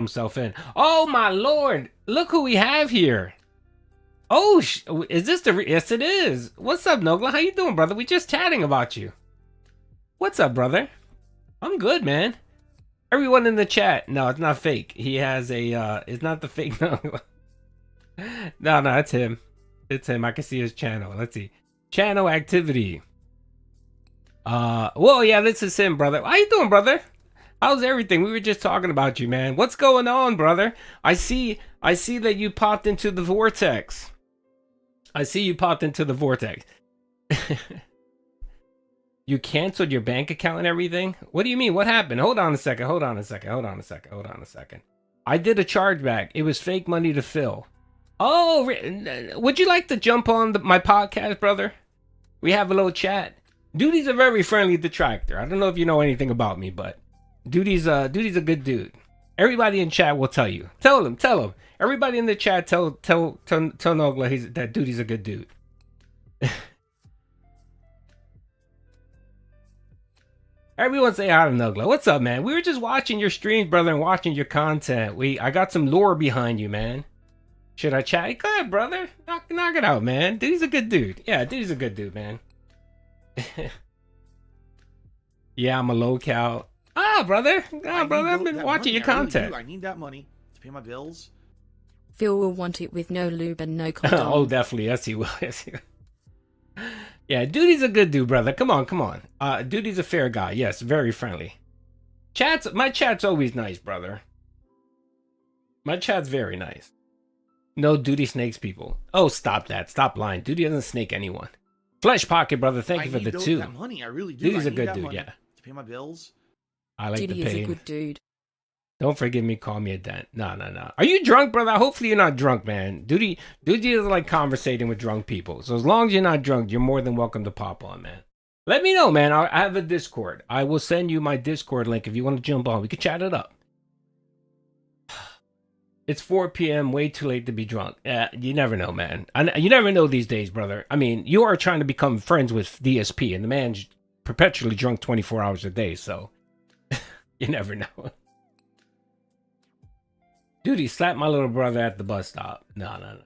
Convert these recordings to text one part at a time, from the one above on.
himself in. Oh my lord! Look who we have here. Oh, is this the? Yes, it is. What's up, Nogla? How you doing, brother? We just chatting about you. What's up, brother? I'm good, man. Everyone in the chat. No, it's not fake. He has a. It's not the fake Nogla. No, it's him. It's him. I can see his channel. Let's see. Channel activity. Well, yeah, this is him, brother. How you doing, brother? How's everything? We were just talking about you, man. What's going on, brother? I see that you popped into the vortex. I see you popped into the vortex. You canceled your bank account and everything? What do you mean? What happened? Hold on a second. I did a chargeback. It was fake money to Phil. Oh, would you like to jump on my podcast, brother? We have a little chat. Doody's a very friendly detractor. I don't know if you know anything about me, but Doody's a good dude. Everybody in chat will tell you. Tell him. Everybody in the chat tell Nogla that Doody's a good dude. Everyone say hi to Nogla. What's up, man? We were just watching your streams, brother, and watching your content. I got some lore behind you, man. Should I chat? Go ahead, brother. Knock it out, man. Doody's a good dude. Yeah, Doody's a good dude, man. Yeah, I'm a local. Brother. Brother, I've been watching your content. I need that money to pay my bills. Phil will want it with no lube and no condom. Oh, definitely. Yes, he will. Yeah, Doody's a good dude, brother. Come on. Doody's a fair guy. Yes, very friendly. My chat's always nice, brother. My chat's very nice. No, Doody snakes people. Oh, stop that. Stop lying. Doody doesn't snake anyone. Flesh Pocket, brother. Thank you for the 2. That money, I really do. Doody's a good dude, yeah. To pay my bills. I like Doody the pain. is a good dude. Don't forgive me. Call me a dent. No. Are you drunk, brother? Hopefully you're not drunk, man. Doody doesn't like conversating with drunk people. So as long as you're not drunk, you're more than welcome to pop on, man. Let me know, man. I have a Discord. I will send you my Discord link if you want to jump on. We can chat it up. It's 4 p.m. Way too late to be drunk. You never know, man. You never know these days, brother. I mean, you are trying to become friends with DSP, and the man's perpetually drunk 24 hours a day, so you never know. Dude, he slapped my little brother at the bus stop. No.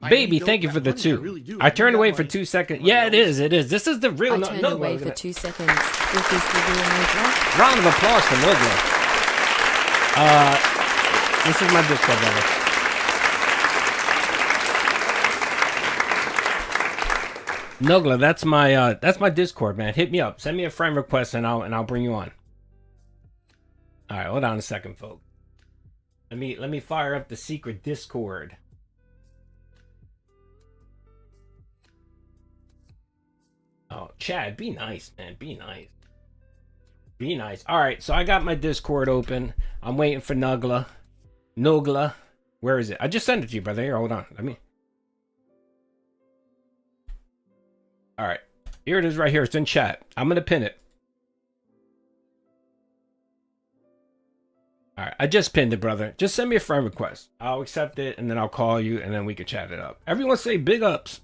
Baby, thank you for the 2. I turned away for 2 seconds. Yeah, it is. This is the real. I turned away for 2 seconds. This is the real Nogla. Round of applause for Nogla. This is my Discord, brother. Nogla, that's my Discord, man. Hit me up. Send me a friend request and I'll bring you on. All right, hold on a second, folks. Let me fire up the secret Discord. Oh, Chad, be nice, man. Be nice. Be nice. All right, so I got my Discord open. I'm waiting for Nogla. Where is it? I just sent it to you, brother. Here, hold on. All right. Here it is right here. It's in chat. I'm going to pin it. All right. I just pinned it, brother. Just send me a friend request. I'll accept it, and then I'll call you, and then we can chat it up. Everyone say big ups.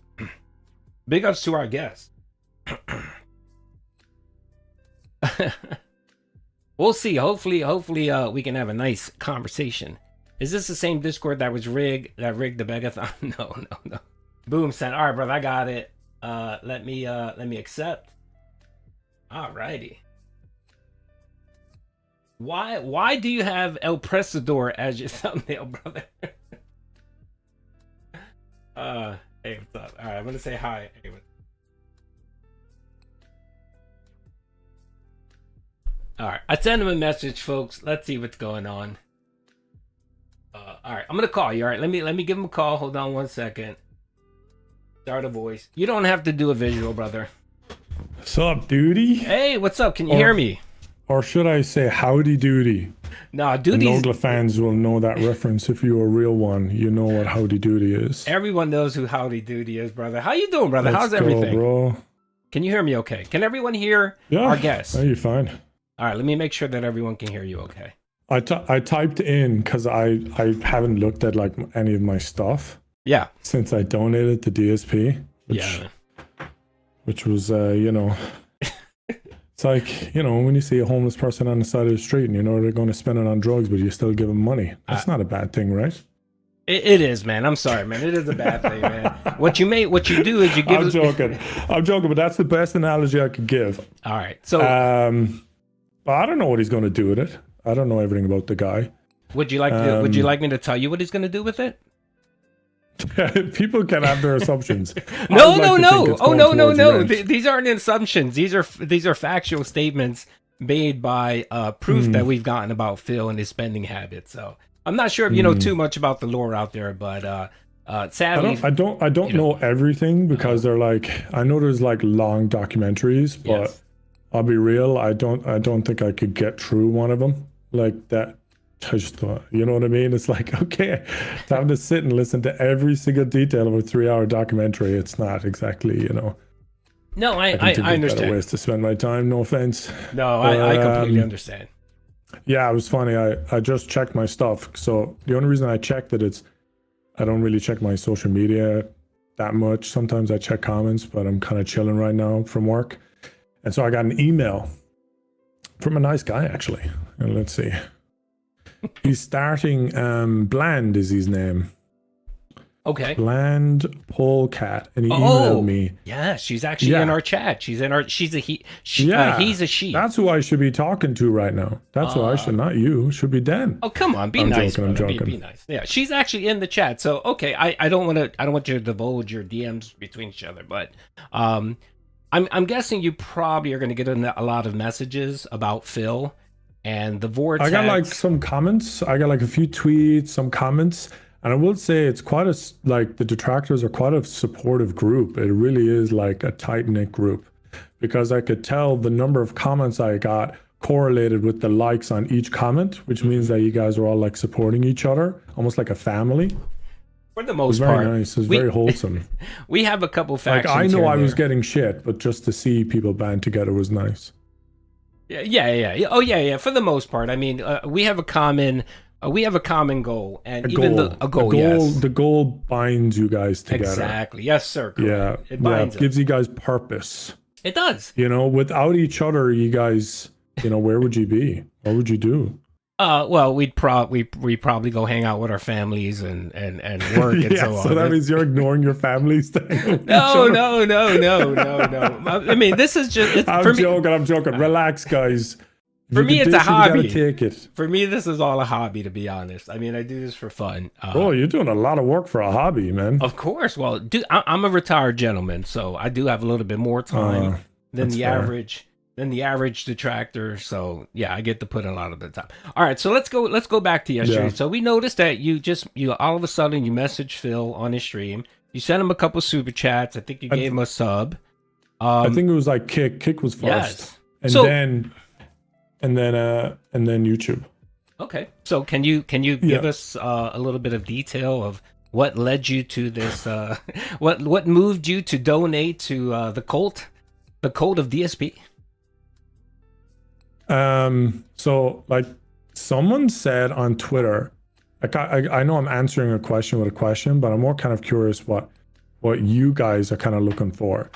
Big ups to our guest. We'll see. Hopefully, we can have a nice conversation. Is this the same Discord that was rigged the Begathon? No. Boom sent. All right, brother, I got it. Let me accept. Alrighty. Why do you have El Presador as your thumbnail, brother? Hey, what's up? All right, I'm gonna say hi. Hey, all right, I sent him a message, folks. Let's see what's going on. All right, I'm gonna call you. All right, let me give him a call. Hold on 1 second. Start a voice. You don't have to do a visual, brother. What's up, Doody? Hey, what's up? Can you hear me? Or should I say howdy doody? No, The Doody's. Nogla fans will know that reference. If you're a real one, you know what howdy doody is. Everyone knows who Howdy Doody is, brother. How you doing, brother? Let's How's go, everything? bro. Can you hear me okay? Can everyone hear Yeah, our guest? are you fine? All right, let me make sure that everyone can hear you okay. I typed in because I haven't looked at like any of my stuff Yeah. since I donated to DSP, Yeah. which was It's like, you know, when you see a homeless person on the side of the street and you know they're going to spend it on drugs, but you still give them money. That's not a bad thing, right? It is, man. I'm sorry, man. It is a bad thing, man. What you do is you give. I'm joking. I'm joking, but that's the best analogy I could give. All right. So, but I don't know what he's going to do with it. I don't know everything about the guy. would you like me to tell you what he's going to do with it? People can have their assumptions. No. No. These aren't assumptions. These are factual statements made by proof that we've gotten about Phil and his spending habits. So I'm not sure if you know too much about the lore out there, but sadly, I don't know everything because they're like, I know there's like long documentaries, but yes. I'll be real. I don't think I could get through one of them like that. I just thought, you know what I mean? It's like, okay, time to sit and listen to every single detail of a 3-hour documentary. It's not exactly, you know. No, I Better understand. ways to spend my time. No offense. No, I completely understand. Yeah, it was funny. I just checked my stuff. So the only reason I checked it, I don't really check my social media that much. Sometimes I check comments, but I'm kind of chilling right now from work. And so I got an email from a nice guy, actually. And let's see. He's starting, Bland is his name. Okay. Bland Polecat. And he emailed me. Yeah, she's actually in our chat. She's a he. He's a she. That's who I should be talking to right now. That's who I should, not you. Should be Dan. Oh, come on, be I'm nice. joking, Brother. Be nice. Yeah, she's actually in the chat. So okay, I don't want you to divulge your DMs between each other, but I'm guessing you probably are going to get a lot of messages about Phil and the vortex. I got like some comments. I got like a few tweets, some comments. And I will say it's quite the detractors are quite a supportive group. It really is like a tight-knit group because I could tell the number of comments I got correlated with the likes on each comment, which means that you guys are all like supporting each other, almost like a family. For the most part. Very nice. It was very wholesome. We have a couple factions. Like I know I was there. getting shit, but just to see people band together was nice. Yeah. Oh yeah. For the most part, I mean, we have a common goal, and a goal. Yes. The goal binds you guys together. Exactly. Yes, sir. Correct. Yeah. It binds it gives you guys purpose. It does. You know, without each other, you guys, you know, where would you be? What would you do? Well, we'd probably go hang out with our families and work and so on. So that means you're ignoring your families. No. I mean, this is just. I'm joking. Relax, guys. For me, it's a hobby. You gotta take it. For me, this is all a hobby, to be honest. I mean, I do this for fun. You're doing a lot of work for a hobby, man. Of course. Well, I'm a retired gentleman, so I do have a little bit more time than the average. Than the average detractor, so yeah, I get to put in a lot of the time. All right, so let's go back to yesterday. Yeah. So we noticed that you all of a sudden you messaged Phil on his stream. You sent him a couple super chats. I think you gave him a sub. I think it was like Kick was first, yes. and then YouTube. Okay, so can you give us a little bit of detail of what led you to this? What moved you to donate to the cult of DSP? So like someone said on Twitter, like I know I'm answering a question with a question, but I'm more kind of curious what you guys are kind of looking for.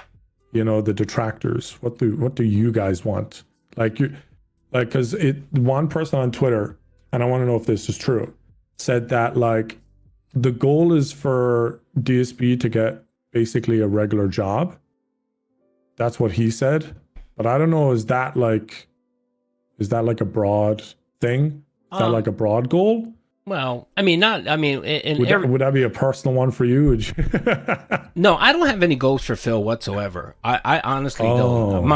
You know, the detractors. What do you guys want? Because one person on Twitter, and I want to know if this is true, said that like the goal is for DSP to get basically a regular job. That's what he said, but I don't know. Is that like a broad thing? Is that like a broad goal? Well, I mean, would that be a personal one for you? No, I don't have any goals for Phil whatsoever. I honestly don't.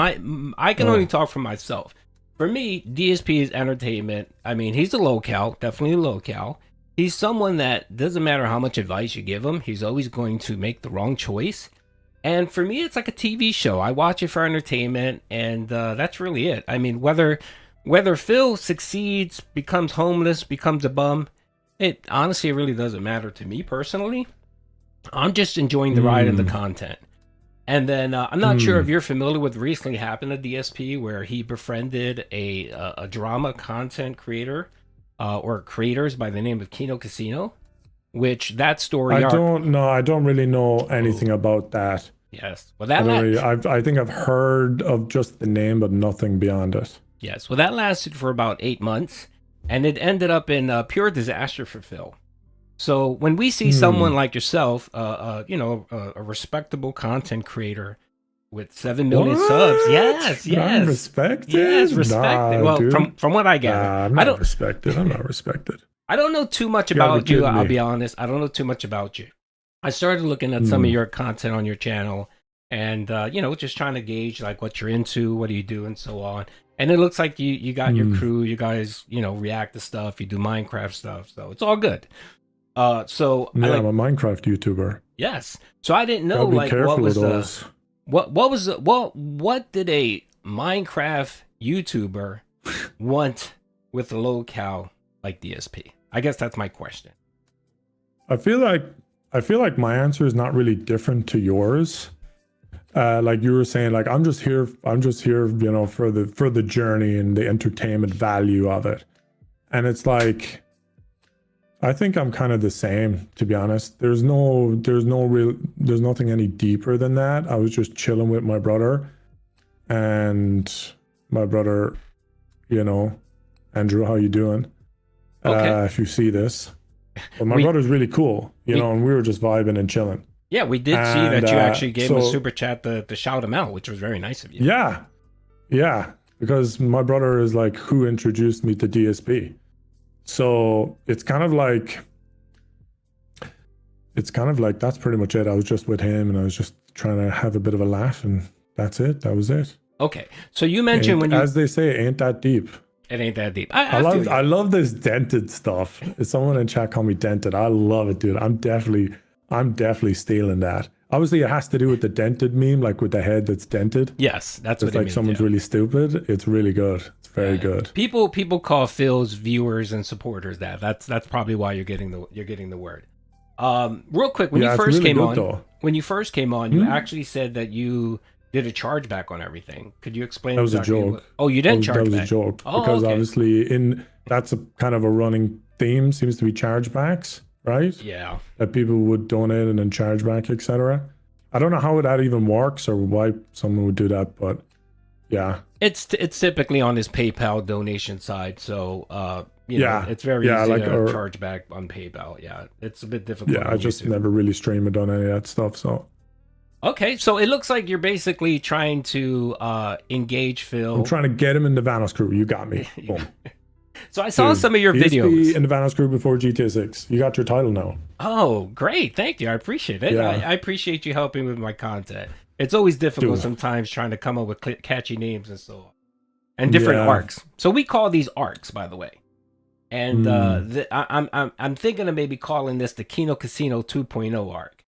I can only talk for myself. For me, DSP is entertainment. I mean, he's a locale, definitely a locale. He's someone that doesn't matter how much advice you give him, he's always going to make the wrong choice. And for me, it's like a TV show. I watch it for entertainment, and that's really it. I mean, whether Phil succeeds, becomes homeless, becomes a bum, it honestly really doesn't matter to me personally. I'm just enjoying the ride and the content. And then I'm not sure if you're familiar with recently happened at DSP where he befriended a drama content creator or creators by the name of Kino Casino, which that story I don't really know anything about that. Yes. Well, I, that don't really, I think I've heard of just the name, but nothing beyond it. yes. Well, that lasted for about 8 months, and it ended up in pure disaster for Phil. So when we see someone like yourself, a respectable content creator with 7 million What? subs, yes, I'm respected. yes, respected. Nah, Well, dude. from what I gather, I'm I not don't, respected. I'm not respected. I don't know too much You gotta be about you. kidding I'll me. be honest. I don't know too much about you. I started looking at some of your content on your channel, and just trying to gauge like what you're into, what do you do, and so on. And it looks like you got your crew. You guys, react to stuff. You do Minecraft stuff, so it's all good. So Yeah, I'm a Minecraft YouTuber. yes. So I didn't know Gotta be like careful what was with the those. what did a Minecraft YouTuber want with a locale like DSP? I guess that's my question. I feel like my answer is not really different to yours. Like you were saying, like I'm just here, for the journey and the entertainment value of it. And it's like I think I'm kind of the same, to be honest. There's nothing any deeper than that. I was just chilling with my brother, and my brother, Andrew, how you doing? Okay. If you see this. But my brother's really cool, and we were just vibing and chilling. Yeah, we did see that you actually gave him a so- super chat to shout him out, which was very nice of you. Yeah, because my brother is like who introduced me to DSP. So it's kind of like that's pretty much it. I was just with him, and I was just trying to have a bit of a laugh, and that's it. That was it. Okay, so you mentioned As they say, ain't that deep. it ain't that deep. I feel you. love this dented stuff. If someone in chat called me dented, I love it, dude. I'm definitely stealing that. Obviously, it has to do with the dented meme, like with the head that's dented. Yes, that's It's what it like means, someone's yeah. really stupid. It's really good. It's very good. People call Phil's viewers and supporters that. That's probably why you're getting the word. Real quick, when you it's first really came good, on, though. you actually said that you did a chargeback on everything. Could you explain? That was exactly a joke. what- Oh, you didn't charge That was back. a joke Oh, because okay. obviously that's a kind of a running theme. Seems to be chargebacks, right? Yeah. That people would donate and then charge back, etc. I don't know how that even works or why someone would do that, but yeah. It's typically on his PayPal donation side, so it's very easy like, to charge back on PayPal. Yeah, it's a bit difficult. Yeah, on I just YouTube. never really streamed or done any of that stuff. So Okay, so it looks like you're basically trying to engage Phil. I'm trying to get him in the Vanos crew. You got me. Boom. So I saw Dude, some of your DSP videos. in the Vanos crew before GTA 6. You got your title now. Oh, great! Thank you. I appreciate it. Yeah. I appreciate you helping with my content. It's always difficult Dude. sometimes trying to come up with catchy names and so on, and different arcs. So we call these arcs, by the way. And I'm thinking of maybe calling this the Kino Casino 2.0 arc.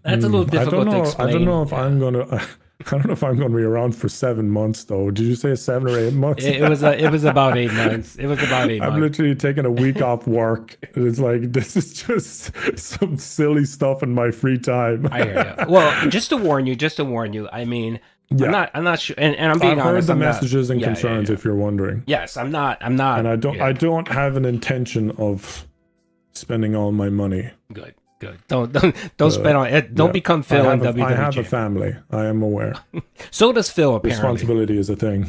That's a little difficult to explain. I don't know if I'm gonna. I don't know if I'm gonna be around for 7 months though. Did you say 7 or 8 months? It was about 8 months. It was about 8 I'm months. literally taking a week off work. It's like this is just some silly stuff in my free time. I hear you. Well, just to warn you. I mean, Yeah. I'm not sure, and I'm being I've heard honest. the I'm not- messages and yeah, concerns. yeah. If you're wondering, Yes, I'm not. And and I yeah. don't have an intention of spending all my money. Good. Don't spend on it. Don't Yeah. become Phil in WWE. I have a family. I am aware. So does Phil, apparently. Responsibility is a thing.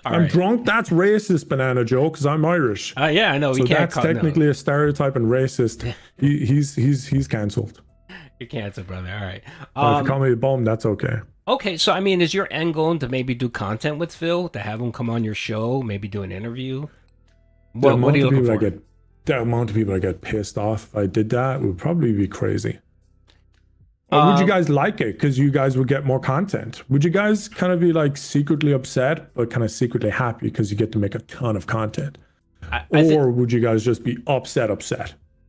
All I'm right. drunk. That's racist, Banana Joe, because I'm Irish. Yeah, I know. So We can't that's call, no. technically a stereotype and racist. He's cancelled. You're canceled, brother. All right. But if you call me a bum, that's okay. Okay, so I mean, is your end goal to maybe do content with Phil, to have him come on your show, maybe do an interview? What are you looking for? The amount of people I get pissed off if I did that would probably be crazy. Would you guys like it? Because you guys would get more content. Would you guys kind of be like secretly upset, but kind of secretly happy because you get to make a ton of content? Or would you guys just be upset?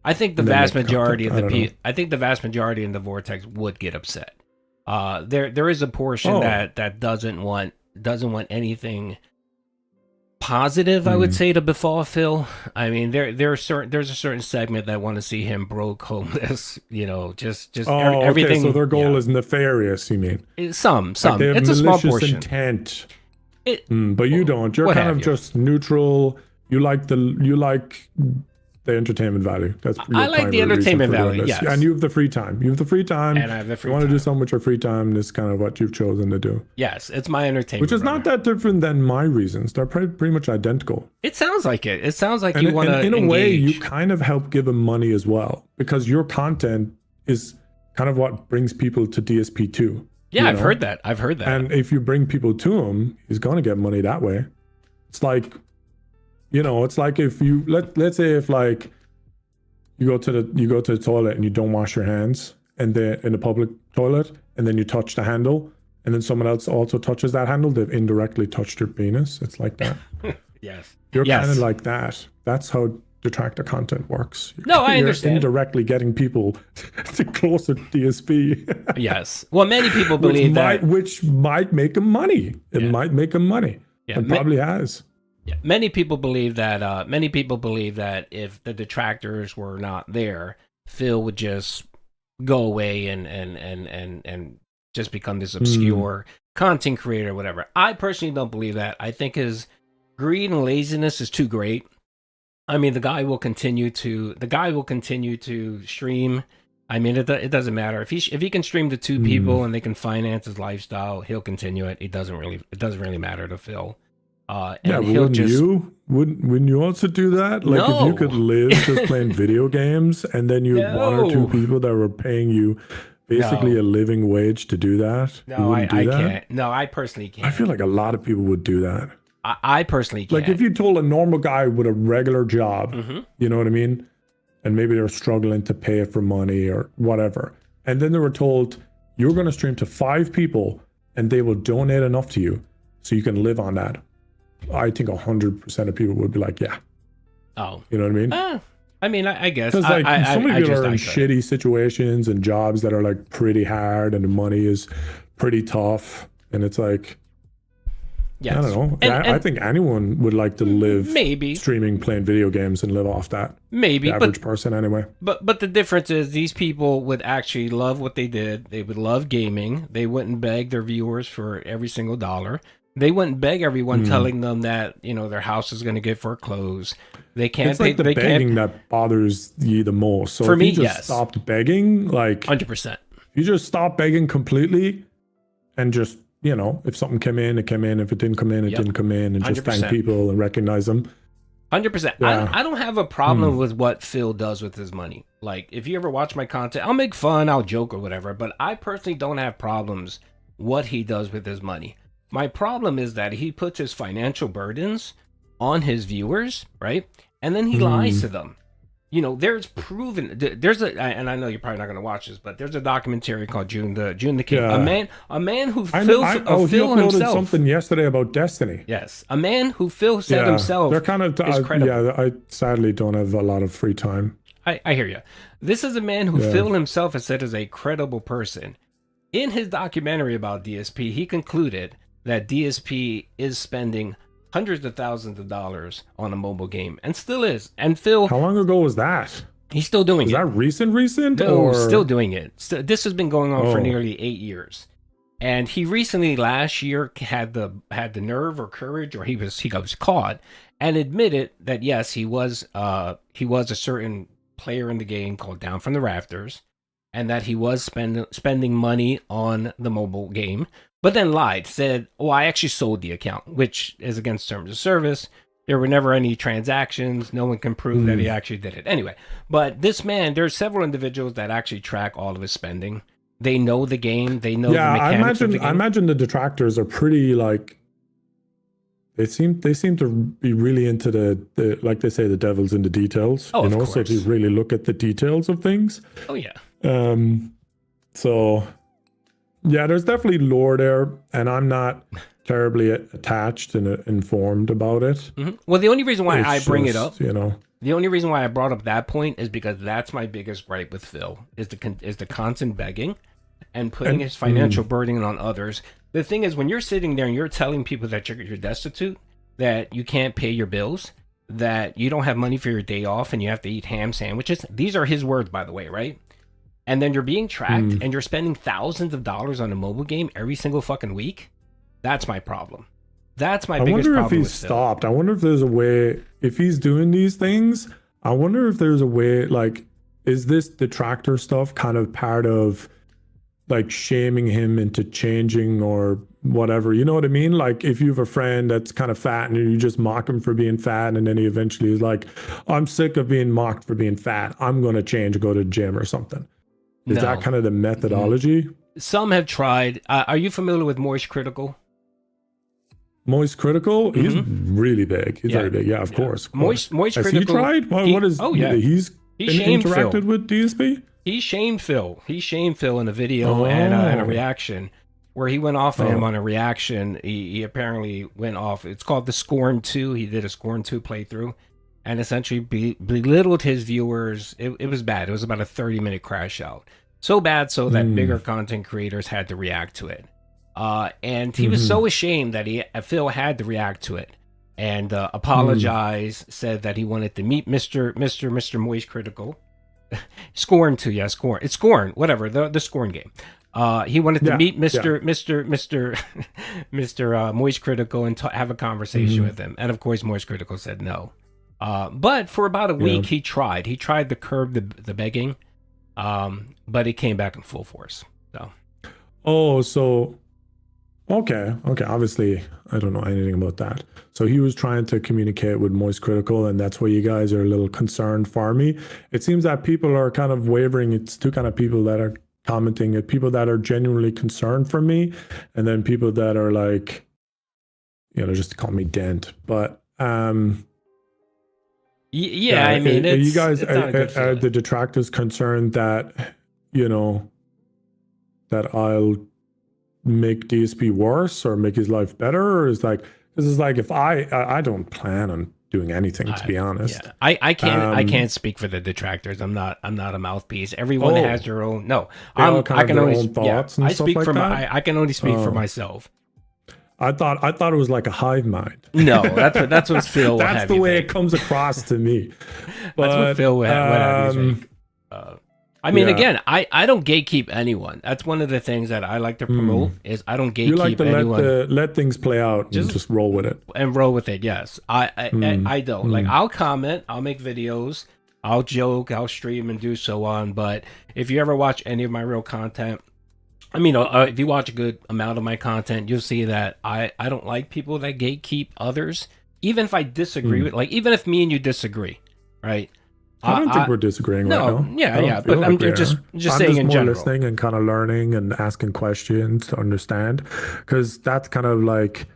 I think the and then vast make majority content? of I don't know. I think the vast majority in the vortex would get upset. There is a portion that doesn't want anything positive, I would say, to befall Phil. I mean, there's a certain segment that want to see him broke, homeless, just everything. Okay, so their goal yeah. is nefarious, you mean? Some. Like they have It's a small malicious portion. intent. It, But you don't. You're what kind have of you? just neutral. You like the entertainment value. That's your I like the primary reason entertainment for doing value, this. yes. And you have the free time. You have the free time. And I have the free You want to time. do something with your free time. This is kind of what you've chosen to do. Yes, it's my entertainment. Which is brother. not that different than my reasons. They're pretty much identical. It sounds like it. It sounds like And you want to in a way, you engage. kind of help give him money as well, because your content is kind of what brings people to DSP too. Yeah, you I've know? heard that. I've heard that. And if you bring people to him, he's going to get money that way. It's like, it's like if you let's say if like you go to the toilet and you don't wash your hands, and then in the public toilet, and then you touch the handle, and then someone else also touches that handle, they've indirectly touched your penis. It's like that. Yes. You're Yes. kind of like that. That's how detractor content works. No, I You're understand. indirectly getting people to closer to DSP. Yes. Well, many people believe which might make them money. It Yeah. might make them money. Yeah, And probably has. Yeah, many people believe that. Many people believe that if the detractors were not there, Phil would just go away and just become this obscure content creator, or whatever. I personally don't believe that. I think his greed and laziness is too great. I mean, the guy will continue to stream. I mean, it doesn't matter if he can stream to two people and they can finance his lifestyle, he'll continue it. It doesn't really matter to Phil. And Yeah, but he'll wouldn't you also do that? Like if you No. could live just playing video games, and then you had one or two No. people that were paying you basically a living wage to do that. You No, wouldn't I do that? can't. No, I personally can't. I feel like a lot of people would do that. I personally can't. Like if you told a normal guy with a regular job, Mhm. you know what I mean? And maybe they're struggling to pay it for money or whatever. And then they were told, you're going to stream to 5 people and they will donate enough to you so you can live on that. I think 100% of people would be like, yeah. Oh. You know what I mean? I mean, I guess. Because like so many people are in couldn't. shitty situations and jobs that are like pretty hard and the money is pretty tough. And it's like, Yes. I don't know. And I think anyone would like to live maybe, streaming, playing video games and live off that. maybe, The average person anyway. but the difference is these people would actually love what they did. They would love gaming. They wouldn't beg their viewers for every single dollar. They wouldn't beg everyone telling them that, their house is going to get foreclosed. They can't It's pay. like the They begging can't. that bothers you the most. So For if me, you just yes. stopped begging, like 100%. you just stop begging completely and just, if something came in, it came in. If it didn't come in, it Yep. didn't come in, and just 100%. thank people and recognize them. 100%. Yeah. I don't have a problem with what Phil does with his money. Like, if you ever watch my content, I'll make fun, I'll joke or whatever, but I personally don't have problems what he does with his money. My problem is that he puts his financial burdens on his viewers, right? And then he lies to them. There's proven, and I know you're probably not going to watch this, but there's a documentary called June the King. Yeah. A man who He Phil uploaded himself. something yesterday about Destiny. Yes, a man who Phil said himself. They're kind of, is credible. I sadly don't have a lot of free time. I hear you. This is a man who Phil himself has said is a credible person. In his documentary about DSP, he concluded that DSP is spending hundreds of thousands of dollars on a mobile game, and still is. And Phil, How long ago was that? he's still doing Is it. that recent? No, or still doing it. This has been going on for Oh. nearly 8 years. And he recently, last year, had the nerve or courage, or he was caught, and admitted that yes, he was a certain player in the game called Down from the Rafters, and that he was spending money on the mobile game, but then lied, said, "Oh, I actually sold the account," which is against terms of service. There were never any transactions. No one can prove that he actually did it. Anyway, but this man, there's several individuals that actually track all of his spending. They know the game. They know the mechanics of the game. I imagine the detractors are pretty like. They seem to be really into the like they say, the devil's in the details. Oh, of So course. to really look at the details of things. Oh yeah. So yeah, there's definitely lore there, and I'm not terribly attached and informed about it. Mhm. Well, the only reason why It's I bring it up, just, the only reason why I brought up that point is because that's my biggest gripe with Phil is the constant begging and putting his financial burden on others. The thing is, when you're sitting there and you're telling people that you're destitute, that you can't pay your bills, that you don't have money for your day off, and you have to eat ham sandwiches. These are his words, by the way, right? And then you're being tracked, and you're spending thousands of dollars on a mobile game every single fucking week. That's my problem. That's my biggest wonder if problem he's with Phil. stopped. I wonder if there's a way, if he's doing these things, I wonder if there's a way, like, is this detractor stuff kind of part of like shaming him into changing or whatever? You know what I mean? Like if you have a friend that's kind of fat and you just mock him for being fat, and then he eventually is like, I'm sick of being mocked for being fat. I'm going to change and go to the gym or something. Is No. that kind of the methodology? Some have tried. Are you familiar with Moist Critical? Moist Critical, he's really big. He's very big. Yeah, of course. Moist Has Critical. he tried? What is? Oh yeah. He's He shamed interacted Phil. with DSP. He shamed Phil. He shamed Phil in a video and a reaction where he went off on him on a reaction. He apparently went off. It's called the Scorn 2. He did a Scorn 2 playthrough and essentially belittled his viewers. It was bad. It was about a 30-minute crash out. So bad so that bigger content creators had to react to it. And he was so ashamed that Phil had to react to it and apologize, said that he wanted to meet Mr. Moist Critical. Scorn 2, yeah, Scorn. It's Scorn, whatever, the Scorn game. He wanted to meet Mr. Moist Critical and have a conversation with him. And of course, Moist Critical said no. But for about a week, he tried. He tried to curb the begging, but he came back in full force. So. Oh, so okay. Obviously, I don't know anything about that. So he was trying to communicate with Moist Critical, and that's why you guys are a little concerned for me. It seems that people are kind of wavering. It's two kind of people that are commenting. People that are genuinely concerned for me, and then people that are like, just call me Dent. But I mean, are you guys are the detractors concerned that that I'll make DSP worse or make his life better? Or is like, this is like, if I don't plan on doing anything, to be honest. Yeah. I can't speak for the detractors. I'm not a mouthpiece. Everyone has their own. No, I can only thoughts and I stuff speak like for that? I can only speak for myself. I thought it was like a hive mind. No, that's what Phil. That's the way it comes across to me. But, that's what Phil would have you think. I mean, again, I don't gatekeep anyone. That's one of the things that I like to promote is I don't gatekeep you like to anyone. let things play out and just roll with it. And roll with it, yes. I don't. Like, I'll comment, I'll make videos, I'll joke, I'll stream and do so on. But if you ever watch any of my real content, I mean, if you watch a good amount of my content, you'll see that I don't like people that gatekeep others. Even if I disagree with, like, even if me and you disagree, right? I don't think we're disagreeing right now. Yeah, but I'm just saying in general. Listening and kind of learning and asking questions to understand, because that's kind of like,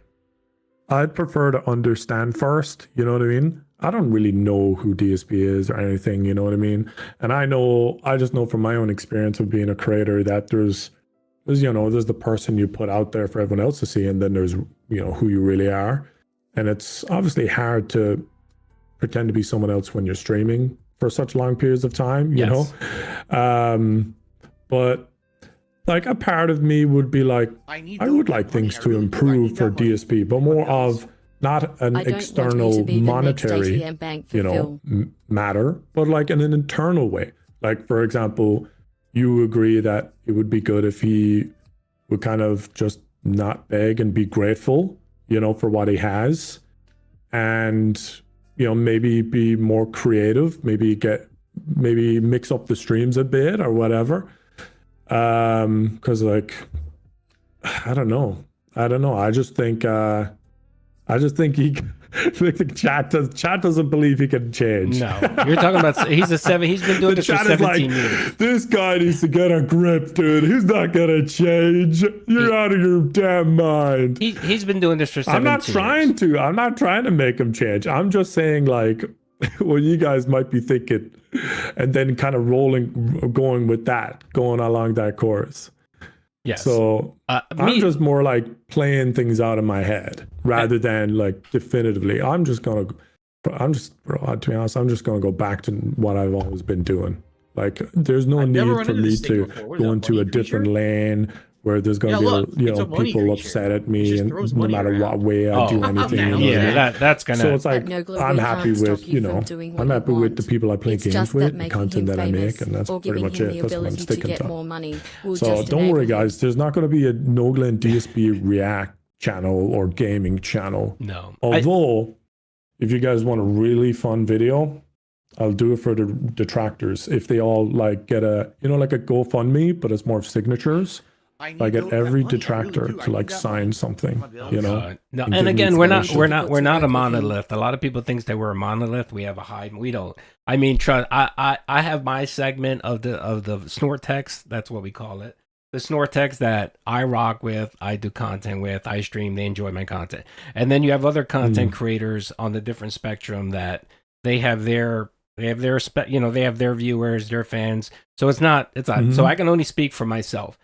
I'd prefer to understand first. You know what I mean? I don't really know who DSP is or anything. You know what I mean? And I just know from my own experience of being a creator that there's the person you put out there for everyone else to see, and then there's who you really are. And it's obviously hard to pretend to be someone else when you're streaming for such long periods of time, you know? But like a part of me would be like, I would like things to improve for DSP, but more of not an external monetary, matter, but like in an internal way. Like, for example, you agree that it would be good if he would kind of just not beg and be grateful, for what he has. And maybe be more creative, maybe mix up the streams a bit or whatever. Because like, I don't know. I just think he, the chat doesn't believe he can change. No, you're talking about he's been doing this for 17 years. This guy needs to get a grip, dude. He's not gonna change. You're out of your damn mind. He's been doing this for 17 years. I'm not trying to make him change. I'm just saying, like, what you guys might be thinking, and then kind of going along that course. Yes. So I'm just more like playing things out in my head rather than like definitively. To be honest, I'm just gonna go back to what I've always been doing. Like, there's no need for me to go into a different lane where there's going to be people upset at me, and no matter what way I do anything. That's gonna. So it's like, I'm happy with I'm happy with the people I play games with, the content that I make, and that's pretty much it. That's what I'm sticking to. So don't worry, guys. There's not going to be a Nogla and DSP React channel or gaming channel. No. Although, if you guys want a really fun video, I'll do it for the detractors if they all like get a like a GoFundMe, but it's more of signatures. I get every detractor to like sign something, No, and and give me again, we're not information. a monolith. A lot of people think that we're a monolith. We have a hide. We don't. I mean, trust. I have my segment of the snort text. That's what we call it. The snort text that I rock with, I do content with, I stream. They enjoy my content, and then you have other content creators on the different spectrum that they have their they have their viewers, their fans. So it's not. So I can only speak for myself.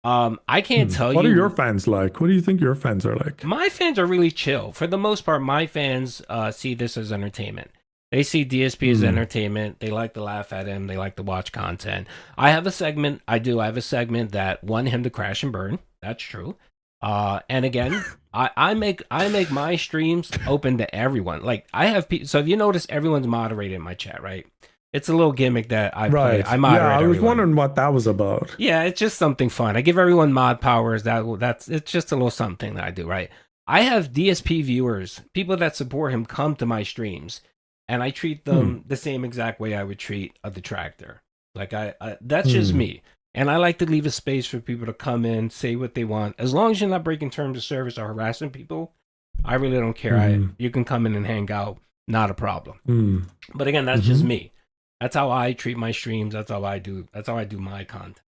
I can't tell you. What are your fans like? What do you think your fans are like? My fans are really chill. For the most part, my fans see this as entertainment. They see DSP as entertainment. They like to laugh at him. They like to watch content. I have a segment. I have a segment that want him to crash and burn. That's true. And again, I make my streams open to everyone. Like I have people. So if you notice, everyone's moderated in my chat, right? It's a little gimmick that I play. I moderate. Yeah, I was everyone. wondering what that was about. Yeah, it's just something fun. I give everyone mod powers. It's just a little something that I do, right? I have DSP viewers, people that support him, come to my streams, and I treat them the same exact way I would treat a detractor. Like that's just me. And I like to leave a space for people to come in, say what they want. As long as you're not breaking terms of service or harassing people, I really don't care. You can come in and hang out, not a problem. But again, that's just me. That's how I treat my streams. That's how I do my content.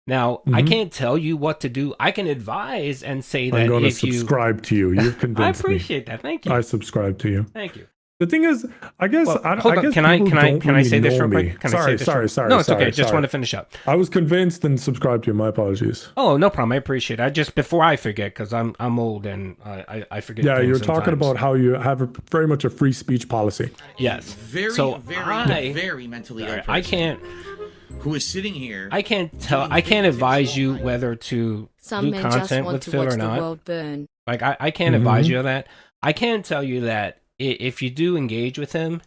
Now, I can't tell you what to do. I can advise and say that I'm going to if you subscribe to you. You've convinced me. I appreciate that. Thank you. I subscribe to you. Thank you. The thing is, I guess Well, I hold on. guess Can I really say this real know quick? me. Can I say this Sorry. No, it's okay. sorry. Just want to finish up. I was convinced and subscribed to you. My apologies. Oh, no problem. I appreciate it. I just before I forget because I'm old and I forget. Yeah, things you're talking sometimes. about how you have very much a free speech policy. Yes. Very, So very mentally ill person I can't. who is sitting here. I can't advise you whether to Some do men just content want with to Phil watch or the not. world burn. Like I can't advise you of that. I can tell you that if you do engage with him,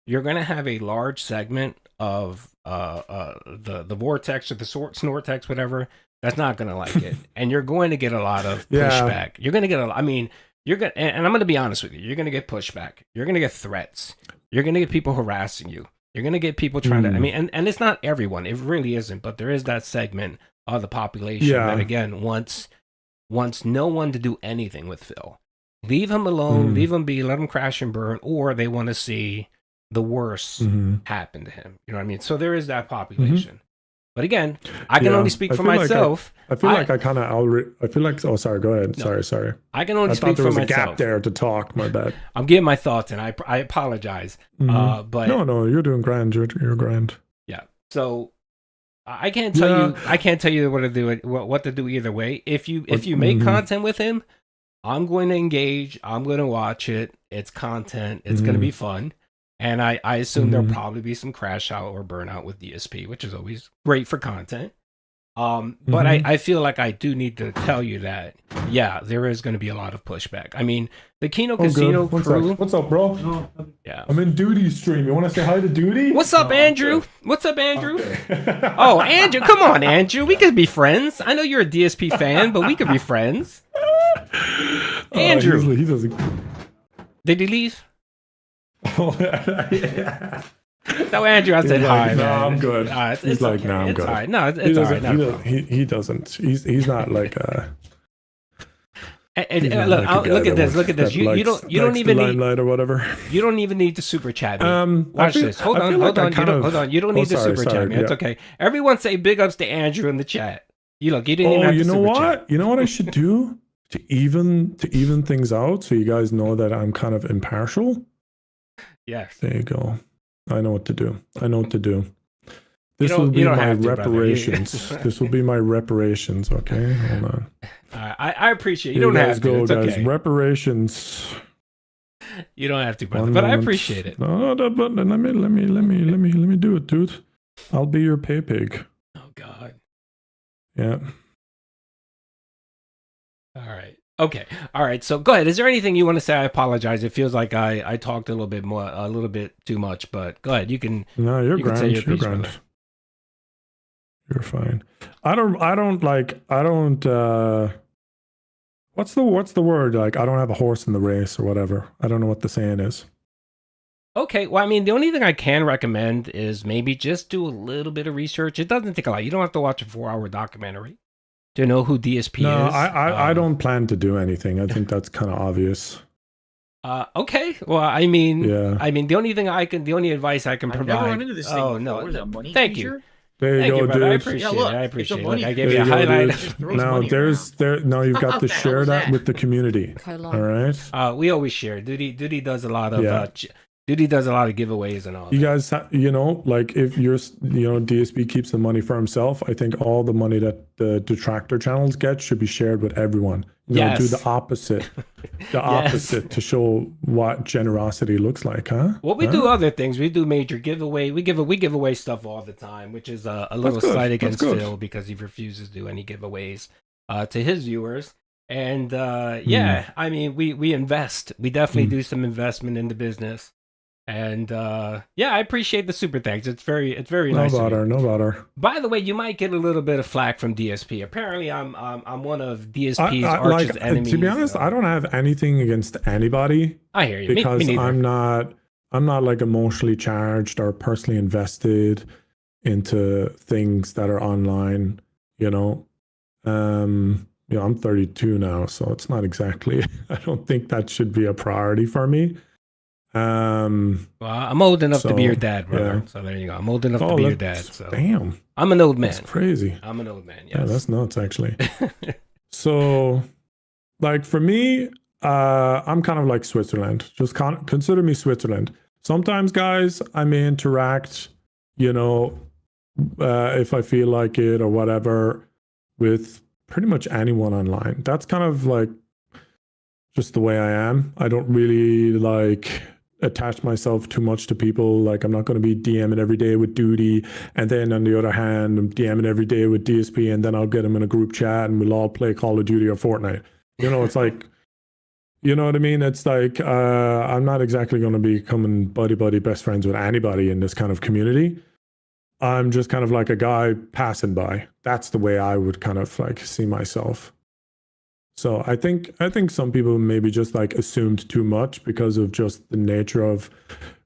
you're going to have a large segment of the vortex or the snort text, whatever. That's not going to like it, and you're going to get a lot of pushback. You're going to get you're going, and I'm going to be honest with you. You're going to get pushback. You're going to get threats. You're going to get people harassing you. You're going to get people trying to. And it's not everyone. It really isn't. But there is that segment of the population that again wants no one to do anything with Phil. Leave him alone. Leave him be. Let him crash and burn. Or they want to see the worst happen to him. You know what I mean? So there is that population. But again, I can only speak for myself. I feel like oh, sorry, go ahead. No. Sorry. I can only I speak thought there for was myself. a gap there to talk. My bad. I'm getting my thoughts and I apologize. But No, you're doing grand. You're grand. Yeah. So I can't tell you what to do either way. If you make content with him, I'm going to engage. I'm going to watch it. It's content. It's going to be fun. And I assume there'll probably be some crash out or burnout with DSP, which is always great for content. But I feel like I do need to tell you that, yeah, there is going to be a lot of pushback. I mean, the Kino Casino crew. What's up, bro? Yeah. I'm in Doody stream. You want to say hi to Doody? What's up, Andrew? What's up, Andrew? Oh, Andrew, come on, Andrew. We could be friends. I know you're a DSP fan, but we could be friends. Andrew. He doesn't. Did he leave? Yeah. No, Andrew, I said hi. No, man. I'm good. He's like, no, I'm good. All right. No, it's all right. He doesn't. He's not like look at this. Look at this. You don't even need limelight or whatever. You don't even need to super chat me. Watch this. Hold on. Hold on. You don't need to super chat me. It's okay. Everyone say big ups to Andrew in the chat. You didn't even have to super chat. You know what I should do to even things out so you guys know that I'm kind of impartial? Yes. There you go. I know what to do. This will be my reparations. This will be my reparations. Okay, hold on. I appreciate you. Don't have to. It's okay. Reparations. You don't have to, brother, but I appreciate it. No, but let me do it, dude. I'll be your pay pig. Oh God. Yeah. All right. Okay. All right. So go ahead. Is there anything you want to say? I apologize. It feels like I talked a little bit too much, but go ahead. You can. No, you're grand. You're grand. You're fine. I don't. What's the word? Like, I don't have a horse in the race or whatever. I don't know what the saying is. Okay, well, I mean, the only thing I can recommend is maybe just do a little bit of research. It doesn't take a lot. You don't have to watch a 4-hour documentary to know who DSP No, is. I don't plan to do anything. I think that's kind of obvious. Okay. Well, I mean, Yeah. the only advice I can I've provide. never run into this thing Oh before. no, What is that, money thank teaser? you. There you Thank go, you, brother. I dude. appreciate Yeah, look, it. I it's a appreciate it. money Look, I gave There you a you go, highlight. dude. Just throws Now money now you've got to What the hell share was that that? with the community. Colon. All right. We always share. Dudy does a lot of Yeah. Dudy does a lot of giveaways and all. You that. guys, like if DSP keeps the money for himself, I think all the money that the detractor channels get should be shared with everyone. Do Yes. the opposite, Yes. opposite to show what generosity looks like, huh? Well, we Huh? do other things. We do major giveaway. We give away stuff all the time, which is a little good. slight That's against good. Phil because he refuses to do any giveaways to his viewers. And yeah, I mean, we invest. We definitely do some investment in the business. And yeah, I appreciate the super thanks. It's very No nice. bother, no bother. By the way, you might get a little bit of flack from DSP. Apparently, I'm one of DSP's arch enemies. To be honest, I don't have anything against anybody I hear you. Me because neither. I'm not like emotionally charged or personally invested into things that are online. I'm 32 now, so it's not exactly. I don't think that should be a priority for me. Well, I'm old enough to be your so, dad, brother. yeah. So there you go. I'm old enough to be your dad. that's- So Damn, I'm an old man. that's crazy. I'm an old man. Yes. Yeah, that's nuts, actually. So, like for me, I'm kind of like Switzerland. Just consider me Switzerland. Sometimes, guys, I may interact, if I feel like it or whatever, with pretty much anyone online. That's kind of like just the way I am. I don't really like attach myself too much to people. Like I'm not going to be DMing every day with Doody, and then on the other hand, I'm DMing every day with DSP, and then I'll get him in a group chat and we'll all play Call of Duty or Fortnite. It's like, you know what I mean? It's like I'm not exactly going to be becoming buddy best friends with anybody in this kind of community. I'm just kind of like a guy passing by. That's the way I would kind of like see myself. So I think some people maybe just like assumed too much because of just the nature of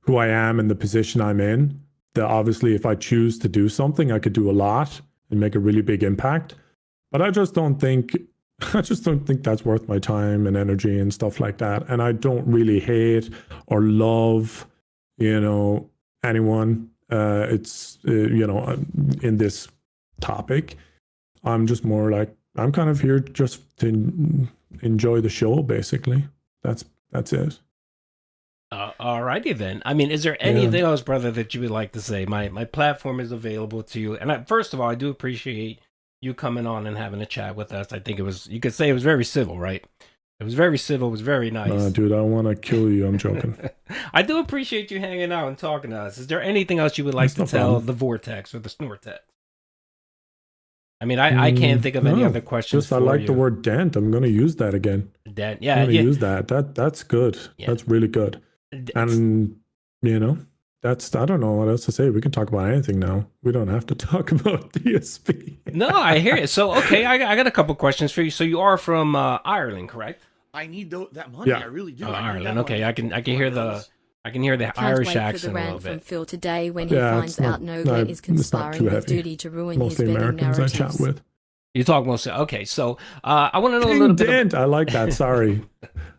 who I am and the position I'm in. That obviously if I choose to do something, I could do a lot and make a really big impact. But I just don't think that's worth my time and energy and stuff like that. And I don't really hate or love, anyone. In this topic, I'm just more like, I'm kind of here just to enjoy the show, basically. That's it. Alrighty then. I mean, is there anything else, brother, that you would like to say? My platform is available to you. And first of all, I do appreciate you coming on and having a chat with us. I think you could say it was very civil, right? It was very civil. It was very nice. Dude, I want to kill you. I'm joking. I do appreciate you hanging out and talking to us. Is there anything else you would like to tell the Vortex or the Snortex? I mean, I can't think of any other questions. I like the word dent. I'm going to use that again. Dent, yeah. I'm going to use that. That's good. Yeah. That's really good. And, I don't know what else to say. We can talk about anything now. We don't have to talk about DSP. No, I hear you. So, okay, I got a couple questions for you. So you are from Ireland, correct? I need that money. Yeah. I really do. Ireland. Okay, I can hear the Irish accent a little from bit. Phil today when he finds out Nogla is conspiring with Doody to ruin mostly his betting Americans narratives. I chat with. You talk mostly. Okay, so I want to know King a little Dent. bit. I like that. Sorry,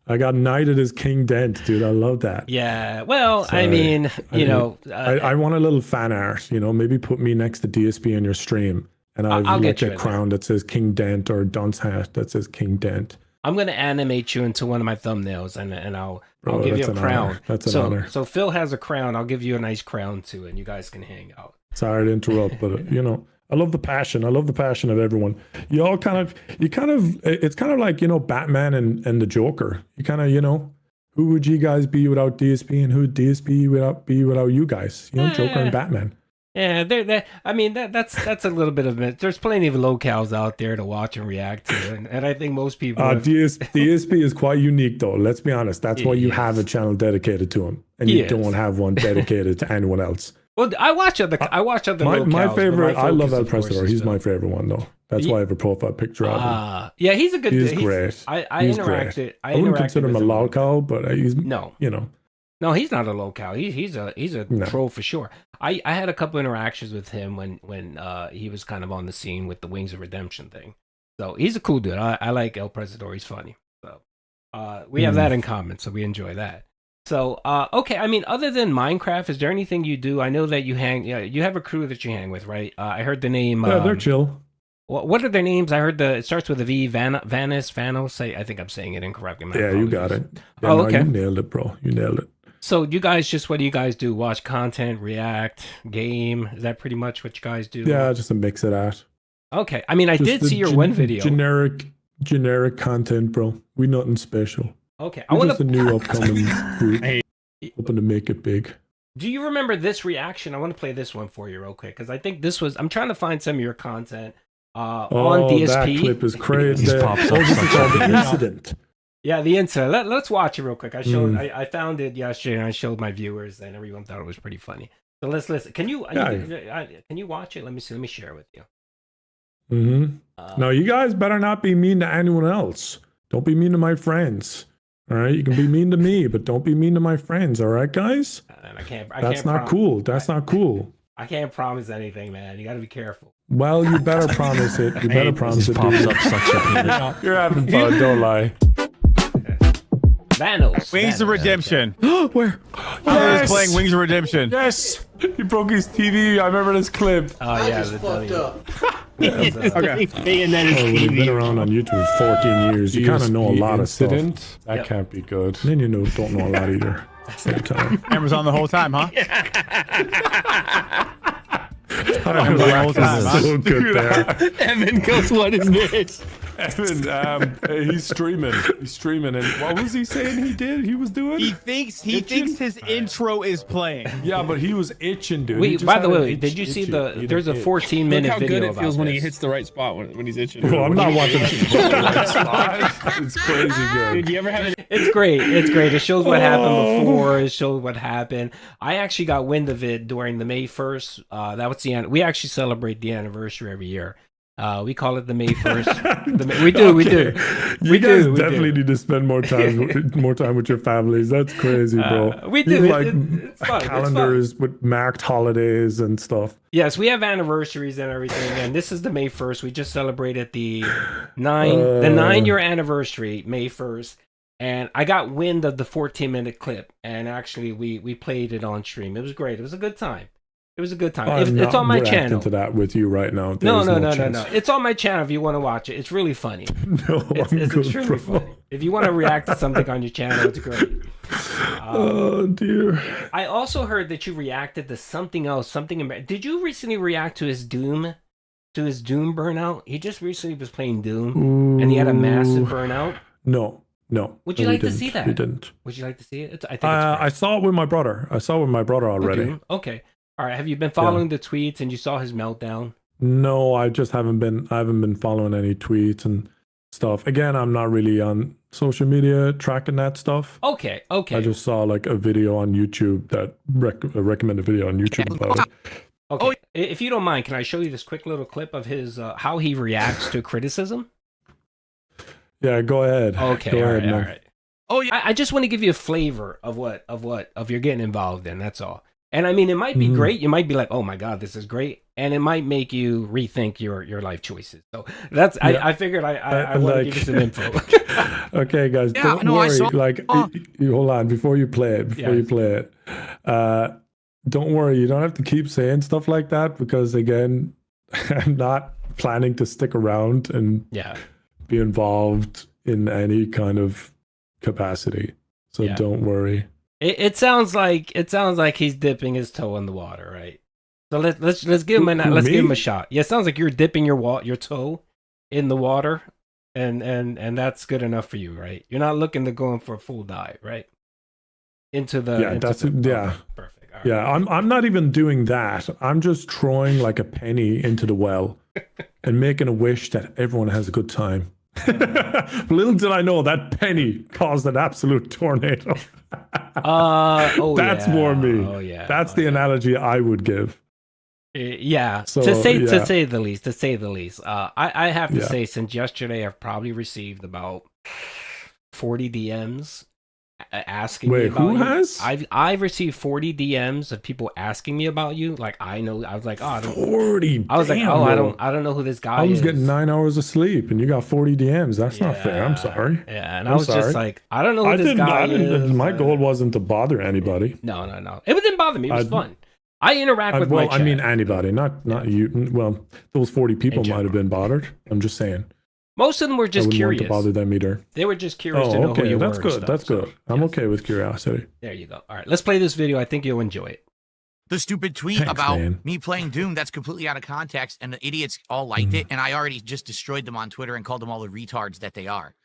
I got knighted as King Dent, dude. I love that. Yeah. Well, Sorry. I mean, I want a little fan art. Maybe put me next to DSP on your stream, and I'll get like you a crown that says King Dent or Dunce hat that says King Dent. I'm going to animate you into one of my thumbnails, and I'll give you a crown. Honor. That's an honor. So Phil has a crown. I'll give you a nice crown too, and you guys can hang out. Sorry to interrupt, but I love the passion. I love the passion of everyone. It's kind of like, Batman and the Joker. You kind of, who would you guys be without DSP, and who would DSP be without you guys? Joker and Batman. Yeah, that's a little bit of it. There's plenty of locales out there to watch and react to, and I think most people. DSP is quite unique, though. Let's be honest. That's why you have a channel dedicated to him, and you don't have one dedicated to anyone else. Well, I watch other locales. My favorite. I love El of course, Presidor. He's my favorite one, though. That's why I have a profile picture of him. Yeah, he's a good. He's great. I he's interacted. great. I wouldn't consider him a local, but he's no. No, No, he's not a local. He's a No. troll for sure. I had a couple interactions with him when he was kind of on the scene with the Wings of Redemption thing. So he's a cool dude. I like El Presidor. He's funny. So we have that in common. So we enjoy that. So okay. I mean, other than Minecraft, is there anything you do? I know that you you have a crew that you hang with, right? I heard the name. Yeah, they're chill. What are their names? I heard it starts with a V. Vanos. I think I'm saying it incorrectly. Yeah, you got it. Yeah, Oh, okay. You nailed it, bro. You nailed it. So you guys what do you guys do? Watch content, react, game? Is that pretty much what you guys do? Yeah, just a mix of that. Okay. I mean, I Just did the see your one video. Generic content, bro. We nothing special. Okay. We're just a new upcoming group. Hoping to make it big. Do you remember this reaction? I want to play this one for you real quick because I think this was. I'm trying to find some of your content on DSP. That clip is crazy. This pops up this is called the incident. Yeah, the incident. Let's watch it real quick. I found it yesterday and I showed my viewers and everyone thought it was pretty funny. So let's listen. Can you watch it? Let me see. Let me share it with you. Mm-hmm. No, you guys better not be mean to anyone else. Don't be mean to my friends. All right, you can be mean to me, but don't be mean to my friends. All right, guys. And That's not cool. That's not cool. I can't promise anything, man. You got to be careful. Well, you better promise it. You better promise it. Pops up such a You're having fun. Don't lie. Vanos. Wings of Redemption. Where? I was playing Wings of Redemption. Yes, he broke his TV. I remember this clip. Oh yeah, the fucked up. Okay. And then We've been around on YouTube 14 years. You kind of know a lot of stuff. That can't be good. Then you don't know a lot either. Same time. Cameras on the whole time, huh? I'm the whole time, huh? so good there. Evan goes, "What is this?" Evan, he's streaming. He's streaming, and what was he saying? He was doing. He thinks his intro is playing. Yeah, but he was itching, dude. Wait, by the way, did you see there's a 14-minute video good it about feels when this. he hits the right spot when he's itching. Well, I'm not watching this. It's crazy good. Dude, you ever have it? It's great. It's great. It shows what happened before. It shows what happened. I actually got wind of it during the May 1st. That was the end. We actually celebrate the anniversary every year. We call it the May 1st. We do. You guys definitely need to spend more time with your families. That's crazy, bro. We do. Like it's fun. calendars with marked holidays and stuff. Yes, we have anniversaries and everything, and this is the May 1st. We just celebrated the 9-year anniversary, May 1st, and I got wind of the 14-minute clip, and actually we played it on stream. It was great. It was a good time. It was a good time. It's on my channel. To that with you right now. No. It's on my channel if you want to watch it. It's really funny. It's extremely funny. If you want to react to something on your channel, it's great. Oh dear. I also heard that you reacted to something else. Did you recently react to his Doom burnout? He just recently was playing Doom, and he had a massive burnout. No. Would you like to see that? We didn't. Would you like to see it? I think I saw it with my brother. Already. Okay. All right. Have you been following the tweets and you saw his meltdown? No, I haven't been following any tweets and stuff. Again, I'm not really on social media tracking that stuff. Okay. I just saw like a video on YouTube that a recommended video on YouTube about it. Okay. If you don't mind, can I show you this quick little clip of his how he reacts to criticism? Yeah, go ahead. Okay. Go all ahead, man. right. Oh yeah. I just want to give you a flavor of what you're getting involved in. That's all. And I mean, it might be great. You might be like, "Oh my God, this is great," and it might make you rethink your life choices. So that's I figured I want to give you some info. Okay, guys, don't worry. Hold on before you play it. Don't worry. You don't have to keep saying stuff like that because again, I'm not planning to stick around and be involved in any kind of capacity. So don't worry. It sounds like he's dipping his toe in the water, right? So let's give him give him a shot. Yeah, it sounds like you're dipping your toe in the water, and that's good enough for you, right? You're not looking to go in for a full dive, right? Perfect. All right. Yeah, I'm not even doing that. I'm just throwing like a penny into the well and making a wish that everyone has a good time. Little did I know that penny caused an absolute tornado. That's more me. Oh yeah. That's the analogy I would give. Yeah. So, to say the least. I have to say, since yesterday, I've probably received about 40 DMs asking me Wait, about who you. has? I've received 40 DMs of people asking me about you. Like I was like, oh, I don't, 40. I was like, damn, oh, bro. I don't know who this guy I was is. getting 9 hours of sleep, and you got 40 DMs. That's not fair. I'm Yeah, sorry. Yeah, and I'm I was sorry. just like, I don't know who this guy is. My goal wasn't to bother anybody. No. It didn't bother me. It was fun. I interact with my chat. I mean anybody, not you. Well, those 40 people might have been bothered. I'm just saying. Most of them were just I wouldn't curious. want to bother them either. They were just curious to know who you that's were. good. Stuff, that's good. I'm okay with curiosity. There you go. All right, let's play this video. I think you'll enjoy it. The stupid tweet Thanks, about man. me playing Doom that's completely out of context, and the idiots all liked it, and I already just destroyed them on Twitter and called them all the retards that they are.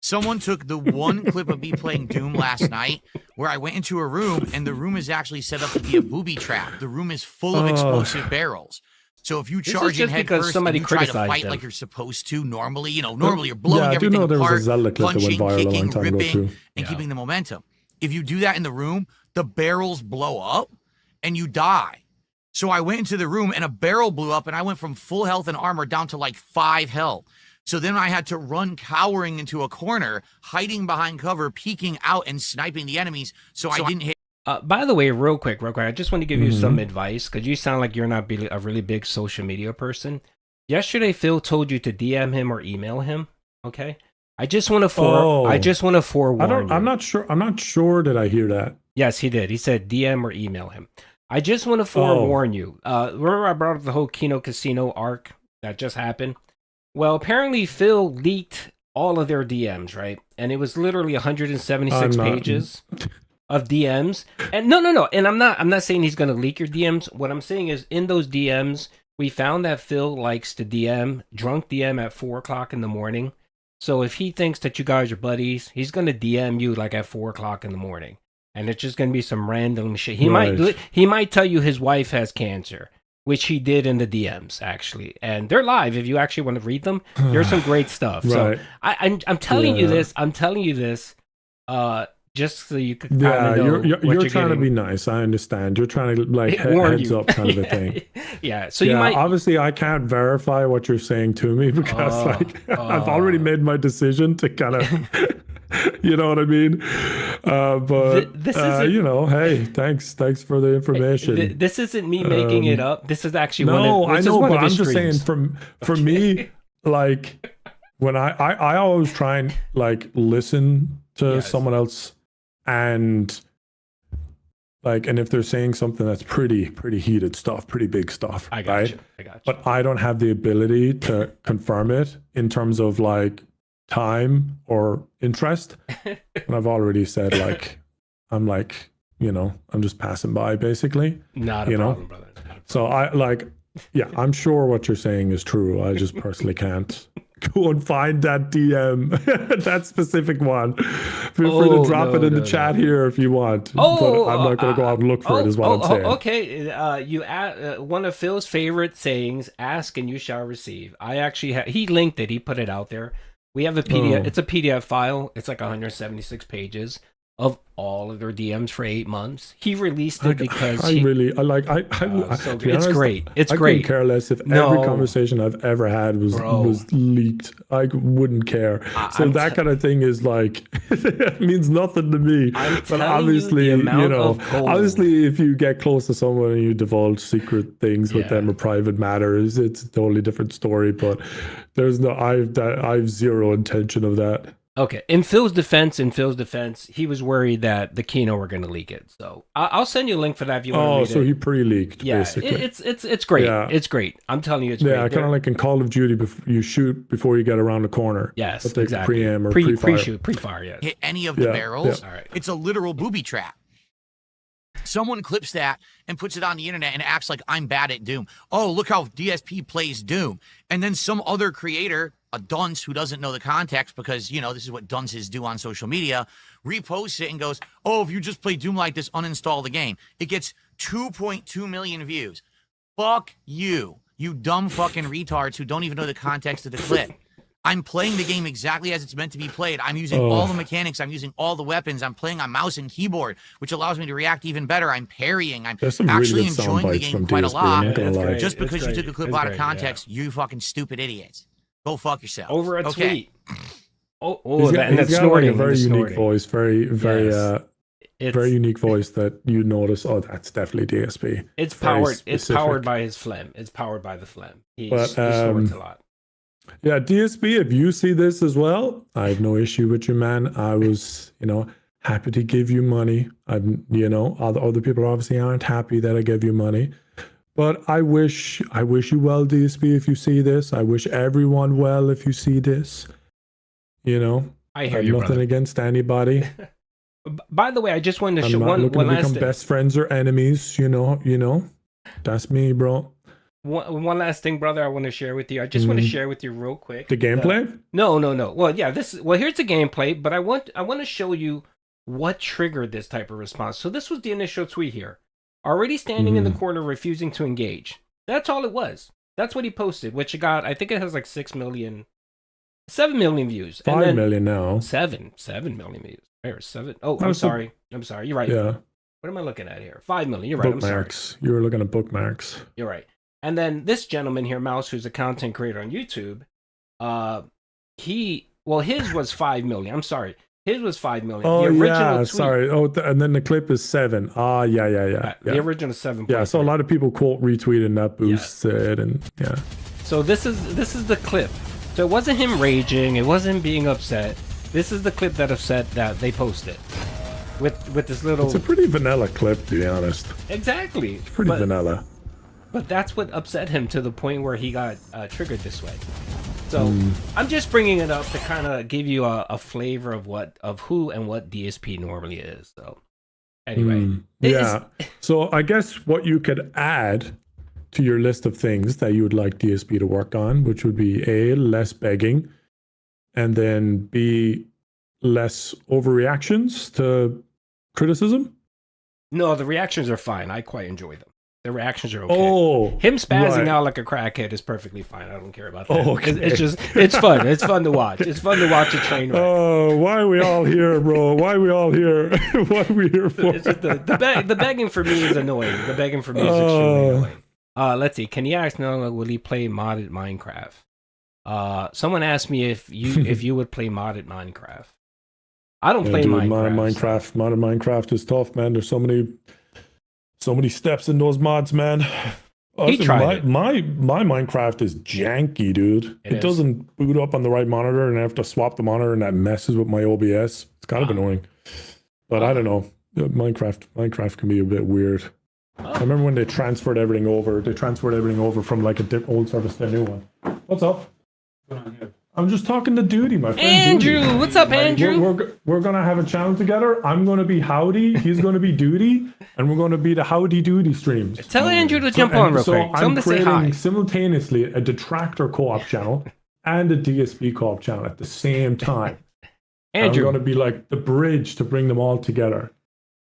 Someone took the one clip of me playing Doom last night where I went into a room, and the room is actually set up to be a booby trap. The room is full of explosive barrels. So if you charge in head first and you try to fight like you're supposed to normally, normally you're blowing everything apart, punching, kicking, ripping, and keeping the momentum. If you do that in the room, the barrels blow up and you die. So I went into the room and a barrel blew up and I went from full health and armor down to like 5 health. So then I had to run cowering into a corner, hiding behind cover, peeking out and sniping the enemies so I didn't hit. By the way, real quick, I just want to give you some advice because you sound like you're not a really big social media person. Yesterday, Phil told you to DM him or email him. Okay, I just want to forewarn you. I'm not sure. I'm not sure. Did I hear that? Yes, he did. He said DM or email him. I just want to forewarn you. Remember I brought up the whole Kino Casino arc that just happened? Well, apparently Phil leaked all of their DMs, right? And it was literally 176 pages of DMs. And no. And I'm not saying he's going to leak your DMs. What I'm saying is in those DMs, we found that Phil likes to drunk DM at 4 o'clock in the morning. So if he thinks that you guys are buddies, he's going to DM you like at 4 o'clock in the morning. And it's just going to be some random shit. He might tell you his wife has cancer, which he did in the DMs, actually. And they're live. If you actually want to read them, there's some great stuff. Right. So I'm telling you this. Just so you could kind of know you're trying to be nice. I understand. You're trying to like heads up kind of a thing. Yeah. So you might obviously I can't verify what you're saying to me because I've already made my decision to kind of you know what I mean? But this hey, thanks for the information. This isn't me making it up. This is actually I know, but I'm just saying for me, like when I always try and like listen to someone else and if they're saying something that's pretty heated stuff, pretty big stuff, I got you. But I don't have the ability to confirm it in terms of like time or interest. And I've already said I'm just passing by basically. Not a problem, brother. So I'm sure what you're saying is true. I just personally can't go and find that DM, that specific one. Feel free to drop it in the chat here if you want. But I'm not going to go out and look for it, is what I'm saying. Okay. You one of Phil's favorite sayings, ask and you shall receive. I actually he linked it. He put it out there. We have a PDF. It's a PDF file. It's like 176 pages of all of their DMs for 8 months. He released it because it's great. It's great. I couldn't care less if every conversation I've ever had was leaked. I wouldn't care. So that kind of thing is like it means nothing to me. But obviously, obviously, if you get close to someone and you divulge secret things with them or private matters, it's a totally different story. But there's I've zero intention of that. Okay. In Phil's defense, he was worried that the Kino were going to leak it. So I'll send you a link for that if you want to read it. So he pre-leaked, basically. It's great. Yeah. It's great. I'm telling you, it's great. Yeah, kind of like in Call of Duty, you shoot before you get around the corner. Yes, exactly. Pre-aim or pre-fire, yes. Hit any of the barrels. Yeah. It's a literal booby trap. Someone clips that and puts it on the internet and acts like I'm bad at Doom. Oh, look how DSP plays Doom. And then some other creator, a dunce who doesn't know the context because, this is what dunces do on social media, reposts it and goes, oh, if you just play Doom like this, uninstall the game. It gets 2.2 million views. Fuck you dumb fucking retards who don't even know the context of the clip. I'm playing the game exactly as it's meant to be played. I'm using all the mechanics. I'm using all the weapons. I'm playing on mouse and keyboard, which allows me to react even better. I'm parrying. I'm actually enjoying the game quite a lot. Just because you took a clip out of context, you fucking stupid idiots. Go fuck yourself. Over a tweet. Oh, He's and got that like snorting, a very the unique snorting. voice, very Yes. It's very unique voice that you notice. Oh, that's definitely DSP. it's Very powered. It's powered specific. by his phlegm. It's powered by the phlegm. He But, snorts a lot. Yeah, DSP, if you see this as well, I have no issue with you, man. I was, happy to give you money. Other people obviously aren't happy that I gave you money. But I wish you well, DSP, if you see this. I wish everyone well if you see this. I hear have you, nothing brother. against anybody. By the way, I just wanted to I'm show not one looking to last become thing. best friends or enemies, That's me, bro. One last thing, brother. I want to share with you. I just want to share with you real quick. The gameplay? No. Well, yeah. Here's the gameplay, but I want to show you what triggered this type of response. So this was the initial tweet here. Already standing in the corner, refusing to engage. That's all it was. That's what he posted, which got, I think it has like 7 million views. 5 million now. 7 million views. There's 7. Oh, I'm sorry. You're right. Yeah. What am I looking at here? 5 million. You're right. Bookmarks. You were looking at bookmarks. You're right. And then this gentleman here, Mouse, who's a content creator on YouTube, his was 5 million. I'm sorry. His was 5 million. Oh, the original yeah. tweet, Sorry. Oh, and then the clip is 7. Ah, yeah. The original 7. Yeah, so a lot of people quote retweet and that boosts it, and yeah. So this is the clip. So it wasn't him raging. It wasn't being upset. This is the clip that they posted with this little. It's a pretty vanilla clip, to be honest. Exactly. It's pretty vanilla. But that's what upset him to the point where he got triggered this way. So I'm just bringing it up to kind of give you a flavor of who and what DSP normally is. So anyway, Yeah. So I guess what you could add to your list of things that you would like DSP to work on, which would be A, less begging, and then B, less overreactions to criticism. No, the reactions are fine. I quite enjoy them. The reactions are okay. Oh, Him spazzing right. out like a crackhead is perfectly fine. I don't care about that. Oh, okay. It's fun. It's fun to watch. It's fun to watch a train wreck. Oh, why are we all here, bro? Why are we all here? What are we here for? It's just the begging for me is annoying. The begging for me is extremely annoying. Let's see. Can you ask Nogla, will he play modded Minecraft? Someone asked me if you would play modded Minecraft. I don't play Minecraft. Modded Minecraft is tough, man. There's so many steps in those mods, man. He tried it. My Minecraft is janky, dude. It doesn't boot up on the right monitor, and I have to swap the monitor, and that messes with my OBS. It's kind of annoying. But I don't know. Minecraft can be a bit weird. I remember when they transferred everything over. They transferred everything over from like old service to a new one. What's up? I'm just talking to Doody, my friend. Andrew, Doody. what's up, Andrew? We're gonna have a channel together. I'm gonna be Howdy. He's gonna be Doody, and we're gonna be the Howdy Doody streams. Tell Andrew to jump on real quick. Tell him I'm to say hi. creating simultaneously a Detractor co-op channel and a DSP co-op channel at the same time. Andrew, I'm gonna be like the bridge to bring them all together.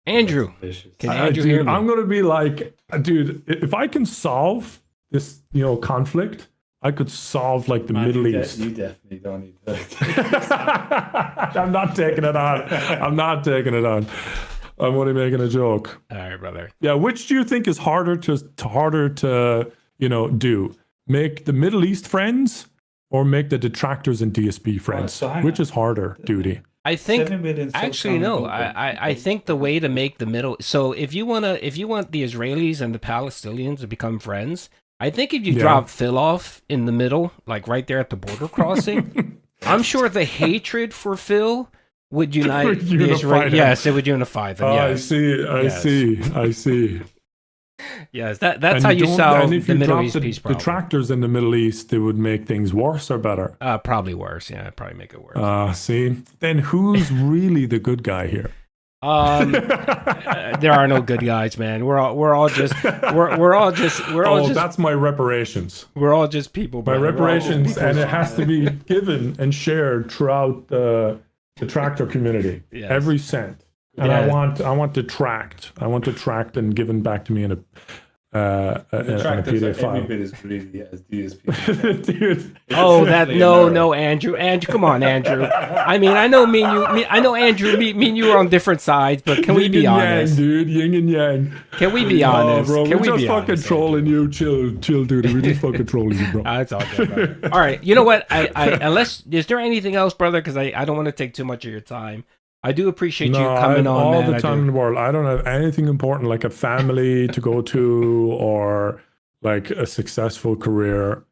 Andrew, can Andrew hear me? I'm gonna be like, dude, if I can solve this, conflict, I could solve like the Middle East. You definitely don't need that. I'm not taking it on. I'm only making a joke. All right, brother. Yeah, which do you think is harder to do? Make the Middle East friends or make the detractors and DSP friends? Which is harder, Doody? I think actually no. I think the way to make the middle. So if you want the Israelis and the Palestinians to become friends, I think if you drop Phil off in the middle, like right there at the border crossing, I'm sure the hatred for Phil would unite the Israelis. Yes, it would unify them. Yes. I see. Yes, that's how you solve the Middle East peace problem. Detractors in the Middle East, it would make things worse or better? Probably worse. Yeah, it'd probably make it worse. See, then who's really the good guy here? There are no good guys, man. We're all just. That's my reparations. We're all just people. My reparations, and it has to be given and shared throughout the tractor community. Yes. Every cent. And I want to tracked and given back to me in on a Detractors are PDF file. every bit as greedy as DSP. Dude, Oh, that Definitely no, an error. no, Andrew, come on, Andrew. I mean, I know me and you, I know Andrew, me and you are on different sides, but can we yin be and honest? yang, dude, yin and yang. Can we be Oh, honest? bro, Can we're we just be fucking honest, trolling Andrew? you. Chill, dude. We're just fucking trolling you, bro. It's all good, bro. All right, you know what? I unless is there anything else, brother? Because I don't want to take too much of your time. I do appreciate you No, I coming have on, all man. the time in the world. I don't have anything important like a family to go to or like a successful career.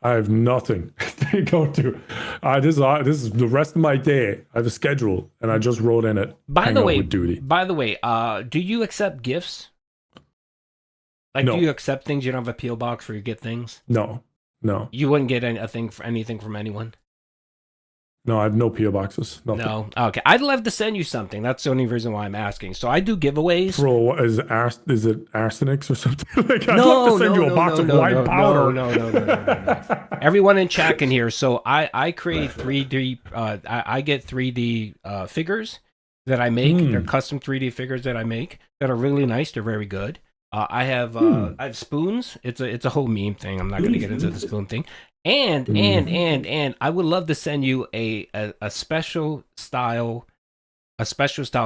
I have nothing to go to. This is the rest of my day. I have a schedule, and I just wrote in it. By hang the out way, with Doody. Do you accept gifts? Like, No. do you accept things? You don't have a PO box where you get things. No, You wouldn't get anything from anyone. I have no PO boxes. Nothing. No. Okay. I'd love to send you something. That's the only reason why I'm asking. So I do giveaways. Bro, what is it arsenics or something? Like, I'd love to send you a box of white powder. No. Everyone in chat can hear. So I create 3D. I get 3D figures that I make. They're custom 3D figures that I make that are really nice. They're very good. I have spoons. It's a whole meme thing. I'm not going to get into the spoon thing. And I would love to send you a special style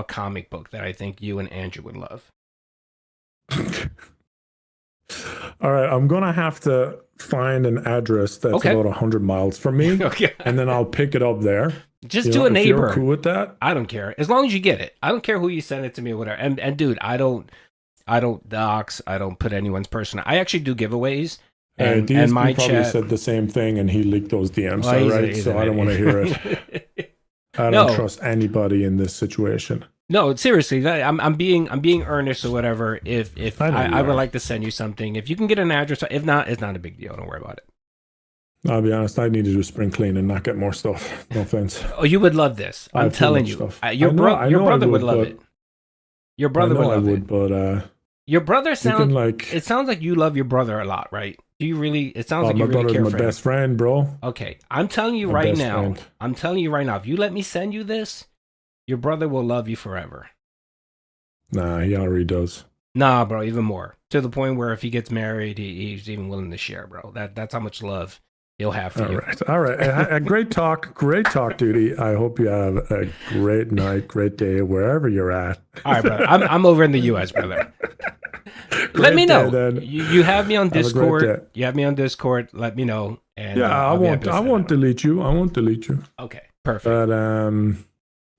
comic book that I think you and Andrew would love. All right, I'm gonna have to find an address that's Okay. about 100 miles from me, Okay. and then I'll pick it up there. Just You to know, a if you're neighbor. cool with that? I don't care. As long as you get it. I don't care who you send it to me or whatever. And dude, I don't dox. I don't put anyone's personal. I actually do giveaways. And DSP my probably chat said the same thing, and he leaked those DMs. Well, all he's a- right, he's so an I don't want to idiot. hear it. I don't No. trust anybody in this situation. No, seriously, I'm being earnest or whatever. If I know you I would are. like to send you something, if you can get an address, if not, it's not a big deal. Don't worry about it. I'll be honest. I need to do spring clean and not get more stuff. No offense. Oh, you would love this. I I'm have too telling much you, stuff. your I know I brother would would, love but- it. Your brother I would know love I it. would, but Your brother you can sounds. like. It sounds like you love your brother a lot, right? Do you really? It sounds like my you really brother's care my for best him. friend, bro. Okay, I'm telling you My right best now. friend. I'm telling you right now. If you let me send you this, your brother will love you forever. Nah, he already does. Nah, bro, even more. To the point where if he gets married, he's even willing to share, bro. That's how much love he'll have for you. All right. A great talk, Doody. I hope you have a great night, great day, wherever you're at. All right, brother. I'm over in the U.S., brother. Let Great me day, know. then. You have me on Have a great Discord. day. You have me on Discord. Let me know. And Yeah, I I'll be won't. happy to I send won't it. delete you. I won't delete you. Okay, perfect. But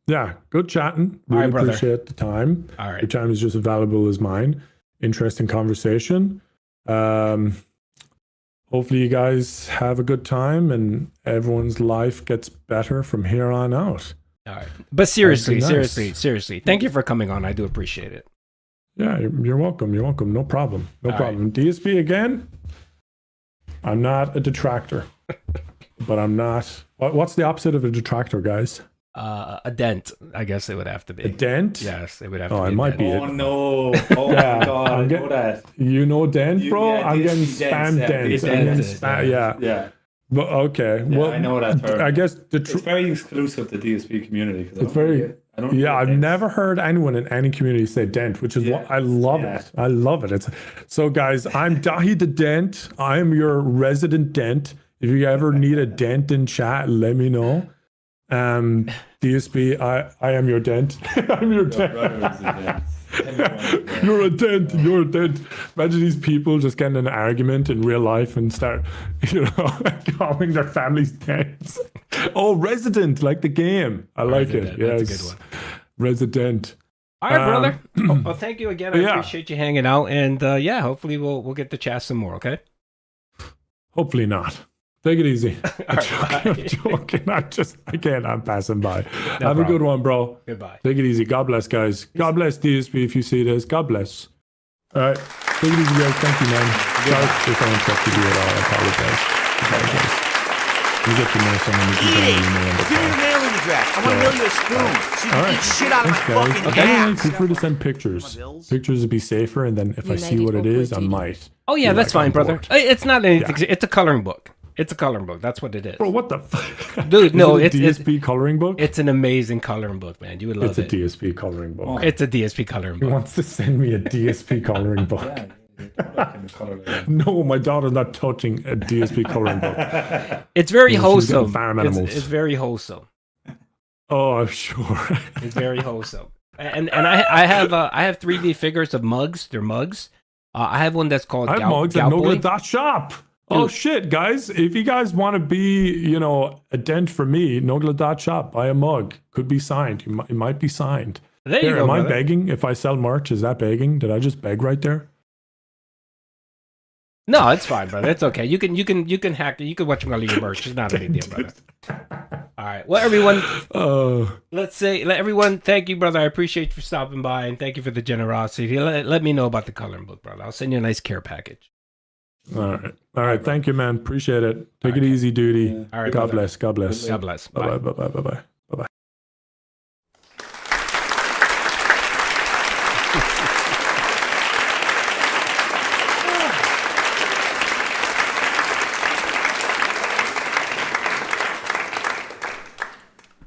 yeah, good chatting. All right, Really brother. appreciate the time. All Your right. time is just as valuable as mine. Interesting conversation. Hopefully you guys have a good time and everyone's life gets better from here on out. All right. But seriously, nice. seriously. Thank you for coming on. I do appreciate it. Yeah, you're welcome. You're welcome. No problem. No All problem. DSP again. I'm not a detractor, but I'm not. What's the opposite of a detractor, guys? A dent, I guess it would have to be. A dent? Yes, it would have to Oh, be. it a might dent. be Oh it. no! Oh Yeah, my god! I'm I get- know that. You know dent, bro? Yeah, I'm DSP getting dents, spam yeah, dent. DSP I'm getting dents, spam. Yeah. Yeah, But okay. yeah, Well, I know that term. I guess It's very exclusive to DSP community. 'Cause I It's don't very- get- I don't Yeah, get I've dents. never heard anyone in any community say dent, which is Yeah. what I love Yeah. it. I love it. It's so guys, I'm Dahi the Dent. I am your resident dent. If you ever need a dent in chat, let me know. DSP, I am your dent. I'm your Your dent. brother is a dent. Everyone- You're a dent. You're a dent. Imagine these people just getting in an argument in real life and start, calling their families dents. Oh, resident, like the game. I like Resident, it. that's Yes. a good one. Resident. All right, brother. Um, Well, thank you again. I yeah. appreciate you hanging out, and yeah, hopefully we'll get to chat some more. Okay. Hopefully not. Take it easy. All right, I'm bye. joking. I can't. I'm passing by. No Have a problem. good one, bro. Goodbye. Take it easy. God bless, guys. God bless DSP if you see this. God bless. All right. Take it easy, guys. Thank you, man. Sorry if I interrupted you at all. I apologize. You get to know someone who's Eat done it. you know in the Give me your past. mailing address. I want to mail you a spoon so you All can right. eat shit out of my Thanks, guys. fucking Okay. ass. Feel free to send pictures. Pictures would be safer, and then if I see what it is, I might. Oh yeah, be that's like, fine, on brother. board. It's not anything. It's a coloring book. It's a coloring book. That's what it is. Bro, what the fuck? Dude, Is no, it a it's DSP coloring book? It's an amazing coloring book, man. You would love It's a it. DSP coloring book. It's a DSP coloring He book. wants to send me a DSP coloring book. Yeah, No, my daughter's not touching a DSP coloring book. It's very She's wholesome. got farm animals. It's very wholesome. Oh, I'm sure. It's very wholesome. And I have 3D figures of mugs. They're mugs. I have one that's called I have mugs at Galboy. Nogla.shop. Oh shit, guys! If you guys want to be, a dent for me, Nogla.shop. Buy a mug. Could be signed. It might be signed. There you Here, go, am I brother. begging? If I sell merch, is that begging? Did I just beg right there? No, it's fine, brother. It's okay. You can hack it. You can watch your merch. It's not a big deal, brother. All right. Well, everyone, let everyone thank you, brother. I appreciate you for stopping by and thank you for the generosity. Let me know about the coloring book, brother. I'll send you a nice care package. All right. Thank you, man. Appreciate it. Take it easy, Doody. All right, God brother. bless. God bless. God bless. Bye bye. Bye bye. Bye bye. Bye bye.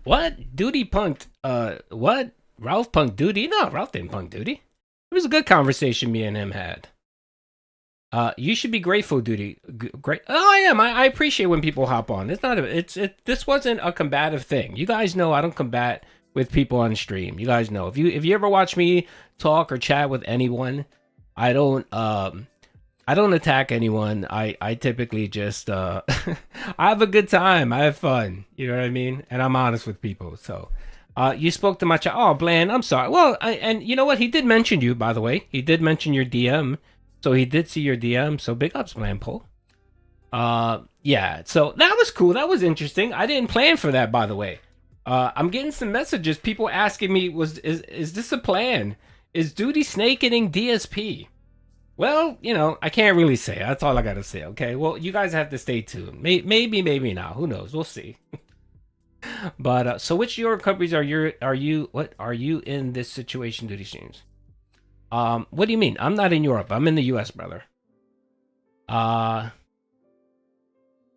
What? Doody punked, what? Ralph punked Doody? No, Ralph didn't punk Doody. It was a good conversation me and him had. You should be grateful, Doody. Great. Oh, I am. I appreciate when people hop on. It's not this wasn't a combative thing. You guys know I don't combat with people on stream. You guys know. If you ever watch me talk or chat with anyone, I don't attack anyone. I typically just I have a good time. I have fun. You know what I mean? And I'm honest with people. So you spoke to my chat. Oh, Bland, I'm sorry. Well, and you know what? He did mention you, by the way. He did mention your DM. So he did see your DM. So big ups, Bland Pole. Yeah. So that was cool. That was interesting. I didn't plan for that, by the way. I'm getting some messages. People asking me, is this a plan? Is Doody snaking DSP? Well, I can't really say. That's all I gotta say. Okay. Well, you guys have to stay tuned. Maybe, maybe not. Who knows? We'll see. But so, which Europe countries are you in this situation, Doody streams? What do you mean? I'm not in Europe. I'm in the U.S., brother.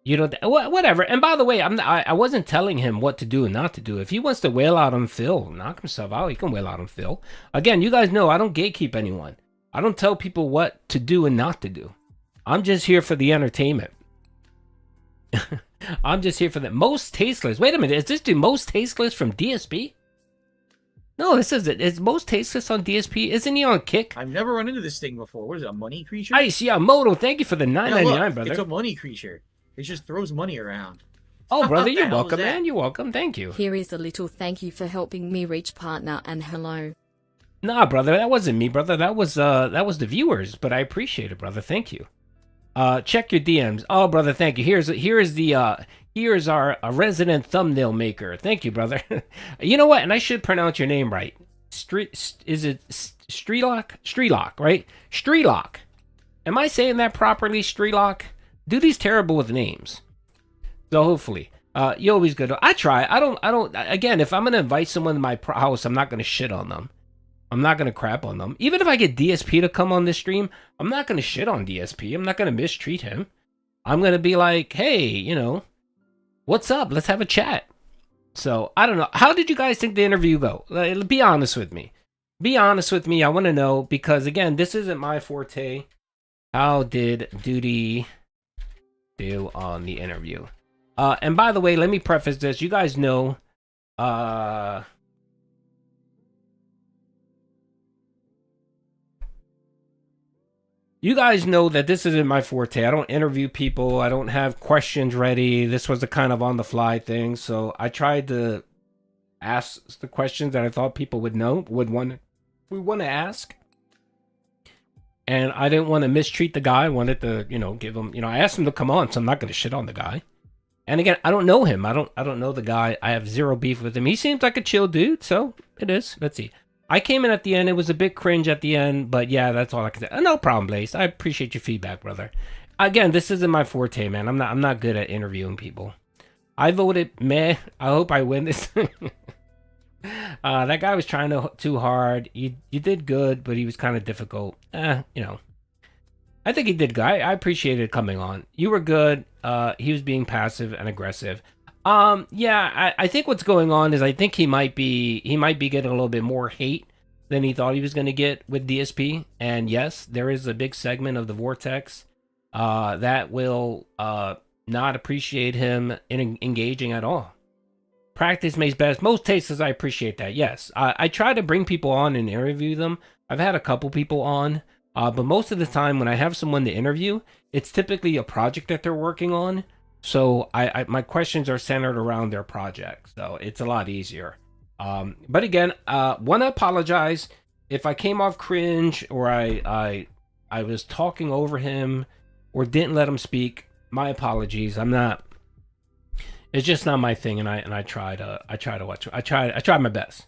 Whatever. And by the way, I wasn't telling him what to do and not to do. If he wants to wail out on Phil, knock himself out, he can wail out on Phil. Again, you guys know I don't gatekeep anyone. I don't tell people what to do and not to do. I'm just here for the entertainment. I'm just here for the most tasteless. Wait a minute, is this the most tasteless from DSP? No, this is it. It's most tasteless on DSP. Isn't he on Kick? I've never run into this thing before. What is it, a money creature? Ice, yeah, Moto, thank you for the Yeah, $9.99, look, brother. it's a money creature. It just throws money around. Oh, brother, What the you're hell is welcome, that? man. You're welcome. Thank you. Here is a little thank you for helping me reach partner and hello. Nah, brother, that wasn't me, brother. That was the viewers, but I appreciate it, brother. Thank you. Check your DMs. Oh, brother, thank you. Here's our resident thumbnail maker. Thank you, brother. You know what? And I should pronounce your name right. Is it Streelock? Streelock, right? Streelock. Am I saying that properly, Streelock? Duty's terrible with names. So hopefully, you always good. I try. I don't. Again, if I'm gonna invite someone to my house, I'm not gonna shit on them. I'm not gonna crap on them. Even if I get DSP to come on this stream, I'm not gonna shit on DSP. I'm not gonna mistreat him. I'm gonna be like, hey, what's up? Let's have a chat. So I don't know. How did you guys think the interview go? Be honest with me. Be honest with me. I want to know because again, this isn't my forte. How did Doody do on the interview? And by the way, let me preface this. You guys know, you guys know that this isn't my forte. I don't interview people. I don't have questions ready. This was a kind of on the fly thing. So I tried to ask the questions that I thought people would want to ask. And I didn't want to mistreat the guy. I wanted to, give him, I asked him to come on, so I'm not going to shit on the guy. And again, I don't know him. I don't know the guy. I have zero beef with him. He seems like a chill dude, so it is. Let's see. I came in at the end. It was a bit cringe at the end, but yeah, that's all I can say. No problem, Blaze. I appreciate your feedback, brother. Again, this isn't my forte, man. I'm not good at interviewing people. I voted meh. I hope I win this. That guy was trying too hard. You did good, but he was kind of difficult. I think he did good. I appreciated coming on. You were good. He was being passive and aggressive. Yeah, I think what's going on is I think he might be getting a little bit more hate than he thought he was going to get with DSP. And yes, there is a big segment of the Vortex that will not appreciate him engaging at all. Practice makes best. Most cases, I appreciate that. Yes, I try to bring people on and interview them. I've had a couple people on, but most of the time when I have someone to interview, it's typically a project that they're working on. So my questions are centered around their project, so it's a lot easier. But again, want to apologize if I came off cringe or I was talking over him or didn't let him speak. My apologies. I'm not. It's just not my thing, and I try my best.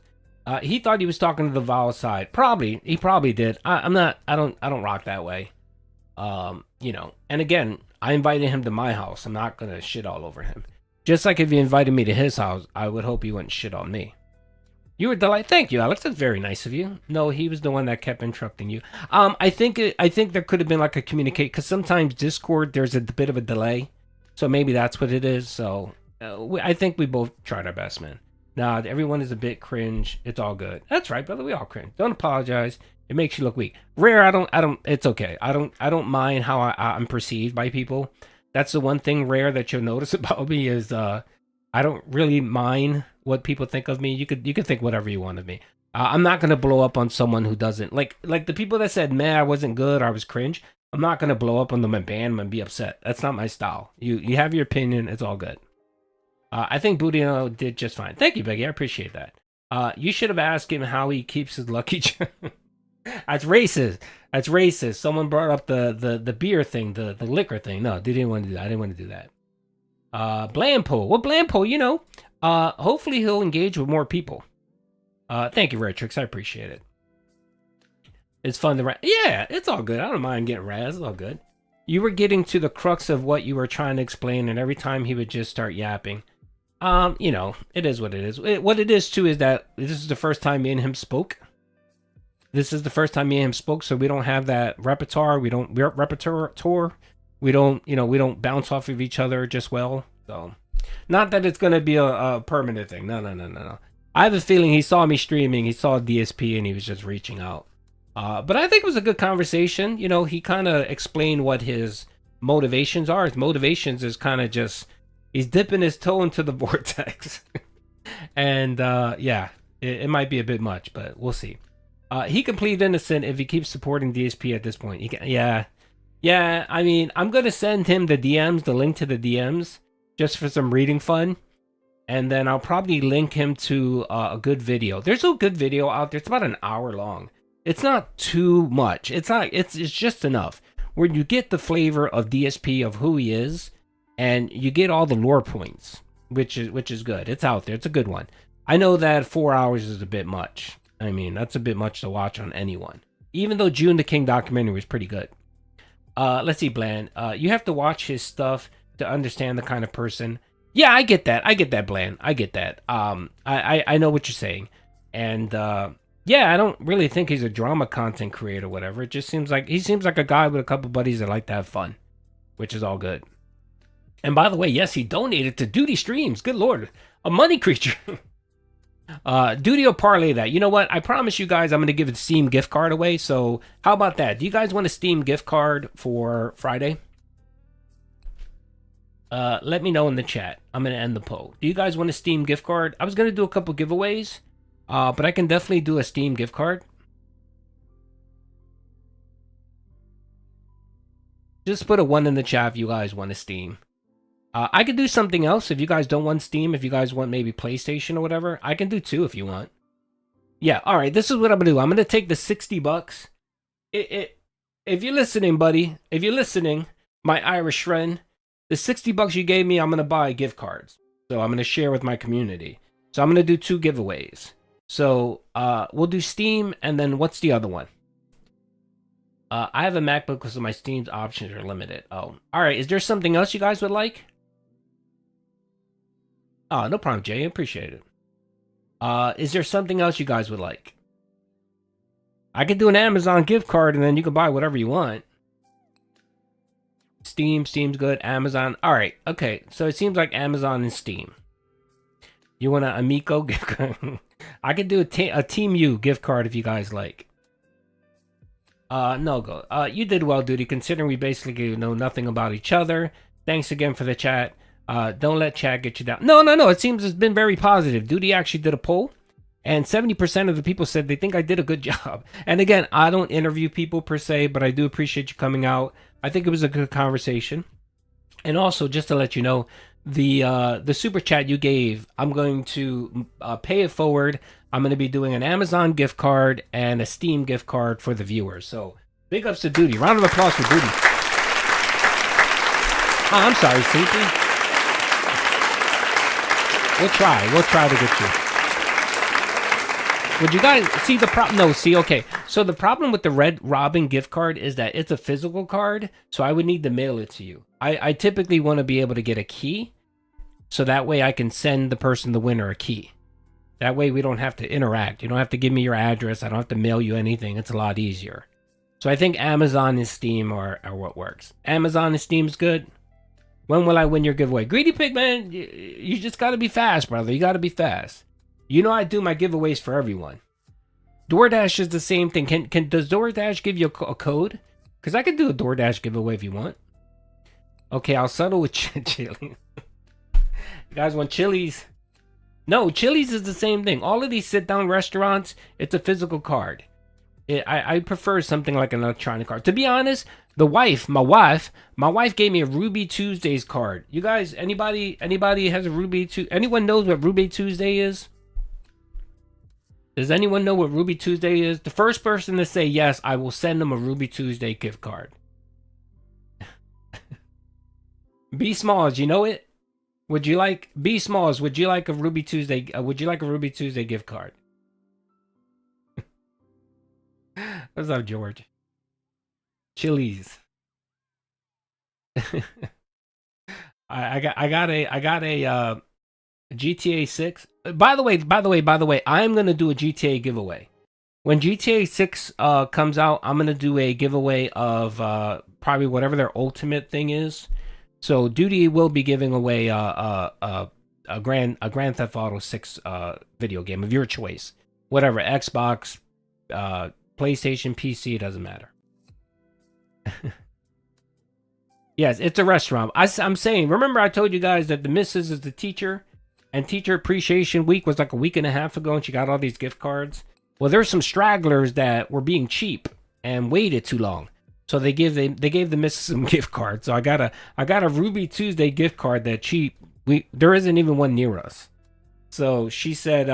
He thought he was talking to the vowel side. He probably did. I'm not. I don't rock that way. You know. And again, I invited him to my house. I'm not gonna shit all over him. Just like if he invited me to his house, I would hope he wouldn't shit on me. You were delighted. Thank you, Alex. That's very nice of you. No, he was the one that kept interrupting you. I think there could have been like a communicate, because sometimes Discord there's a bit of a delay, so maybe that's what it is. So I think we both tried our best, man. Nah, everyone is a bit cringe. It's all good. That's right, brother. We all cringe. Don't apologize. It makes you look weak. Rare, I don't. It's okay. I don't mind how I'm perceived by people. That's the one thing, Rare, that you'll notice about me is I don't really mind what people think of me. You could think whatever you want of me. I'm not gonna blow up on someone who doesn't like the people that said, "Man, I wasn't good. Or I was cringe." I'm not gonna blow up on them and ban them and be upset. That's not my style. You have your opinion. It's all good. I think Doody did just fine. Thank you, Becky. I appreciate that. You should have asked him how he keeps his lucky charm. That's racist. That's racist. Someone brought up the beer thing, the liquor thing. No, they didn't want to do that. I didn't want to do that. Blandpo. Well, Blandpo, you know, hopefully he'll engage with more people. Thank you, Retrix. I appreciate it. It's fun to yeah, it's all good. I don't mind getting razz. It's all good. You were getting to the crux of what you were trying to explain, and every time he would just start yapping. You know, it is what it is. What it is too is that this is the first time me and him spoke. This is the first time me and him spoke, so we don't have that repertoire. We don't repertoire. We don't, you know, we don't bounce off of each other just well. So, not that it's gonna be a permanent thing. No. I have a feeling he saw me streaming. He saw DSP, and he was just reaching out. But I think it was a good conversation. You know, he kind of explained what his motivations are. His motivations is kind of just he's dipping his toe into the vortex, and yeah, it might be a bit much, but we'll see. He can plead innocent if he keeps supporting DSP at this point. He can, yeah. I mean, I'm gonna send him the DMs, the link to the DMs, just for some reading fun, and then I'll probably link him to a good video. There's a good video out there. It's about an hour long. It's not too much. It's not. It's just enough where you get the flavor of DSP, of who he is, and you get all the lore points, which is good. It's out there. It's a good one. I know that 4 hours is a bit much. I mean, that's a bit much to watch on anyone. Even though June the King documentary was pretty good. Let's see, Bland. You have to watch his stuff to understand the kind of person. Yeah, I get that, Bland. I get that. I know what you're saying. And yeah, I don't really think he's a drama content creator or whatever. It just seems like he seems like a guy with a couple buddies that like to have fun, which is all good. And by the way, yes, he donated to Doody Streams. Good lord, a money creature. Doody will parlay that. You know what? I promise you guys I'm going to give a Steam gift card away. So how about that? Do you guys want a Steam gift card for Friday? Let me know in the chat. I'm going to end the poll. Do you guys want a Steam gift card? I was going to do a couple giveaways, but I can definitely do a Steam gift card. Just put a 1 in the chat if you guys want a Steam. I could do something else if you guys don't want Steam. If you guys want maybe PlayStation or whatever, I can do 2 if you want. Yeah, all right. This is what I'm gonna do. I'm gonna take the $60. If you're listening, buddy, if you're listening, my Irish friend, the $60 you gave me, I'm gonna buy gift cards. So I'm gonna share with my community. So I'm gonna do 2 giveaways. So we'll do Steam, and then what's the other one? I have a MacBook, so my Steam's options are limited. Oh, all right. Is there something else you guys would like? Oh, no problem, Jay. I appreciate it. Is there something else you guys would like? I could do an Amazon gift card, and then you can buy whatever you want. Steam's good. Amazon. All right. Okay. So it seems like Amazon and Steam. You want an Amico gift card? I could do a Team U gift card if you guys like. No go. You did well, Doody, considering we basically know nothing about each other. Thanks again for the chat. Don't let chat get you down. No. It seems it's been very positive. Doody actually did a poll, and 70% of the people said they think I did a good job. And again, I don't interview people per se, but I do appreciate you coming out. I think it was a good conversation. And also, just to let you know, the super chat you gave, I'm going to pay it forward. I'm going to be doing an Amazon gift card and a Steam gift card for the viewers. So big ups to Doody. Round of applause for Doody. Oh, I'm sorry, Sleepy. We'll try to get you. Would you guys see the problem? No, see, okay. So the problem with the Red Robin gift card is that it's a physical card, so I would need to mail it to you. I typically want to be able to get a key, so that way I can send the person, the winner, a key. That way we don't have to interact. You don't have to give me your address. I don't have to mail you anything. It's a lot easier. So I think Amazon and Steam are what works. Amazon and Steam's good. When will I win your giveaway? Greedy Pigman, you just got to be fast, brother. You got to be fast. You know I do my giveaways for everyone. DoorDash is the same thing. Does DoorDash give you a code? Because I could do a DoorDash giveaway if you want. Okay, I'll settle with Chili. You guys want Chili's? No, Chili's is the same thing. All of these sit-down restaurants, it's a physical card. I prefer something like an electronic card. To be honest, my wife gave me a Ruby Tuesdays card. You guys, anybody has a Ruby Tuesday? Anyone knows what Ruby Tuesday is? Does anyone know what Ruby Tuesday is? The first person to say yes, I will send them a Ruby Tuesday gift card. B Smalls, you know it? Would you like B Smalls? Would you like a Ruby Tuesday? Would you like a Ruby Tuesday gift card? What's up, George? Chili's. I got a GTA 6. By the way, I'm gonna do a GTA giveaway. When GTA 6 comes out, I'm gonna do a giveaway of probably whatever their ultimate thing is. So Doody will be giving away a Grand Theft Auto 6 video game of your choice, whatever, Xbox, PlayStation, PC, it doesn't matter. Yes, it's a restaurant. I'm saying, remember I told you guys that the missus is the teacher, and Teacher Appreciation Week was like a week and a half ago, and she got all these gift cards. Well, there's some stragglers that were being cheap and waited too long. So they gave the missus some gift cards. So I got a Ruby Tuesday gift card that cheap. There isn't even one near us. So she said,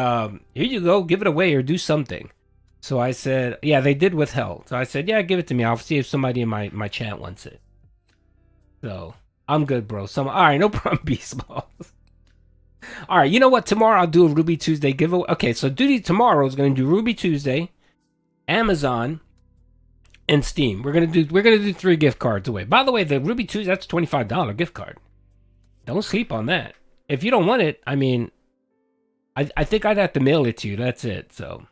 here you go, give it away or do something. So I said, yeah, they did withheld. So I said, yeah, give it to me. I'll see if somebody in my chat wants it. So I'm good, bro. All right, no problem, B Smalls. All right, you know what? Tomorrow I'll do a Ruby Tuesday giveaway. Okay, so Doody tomorrow is going to do Ruby Tuesday, Amazon, and Steam. We're gonna do 3 gift cards away. By the way, the Ruby Tuesday, that's $25 gift card. Don't sleep on that. If you don't want it, I mean, I think I'd have to mail it to you. That's it. So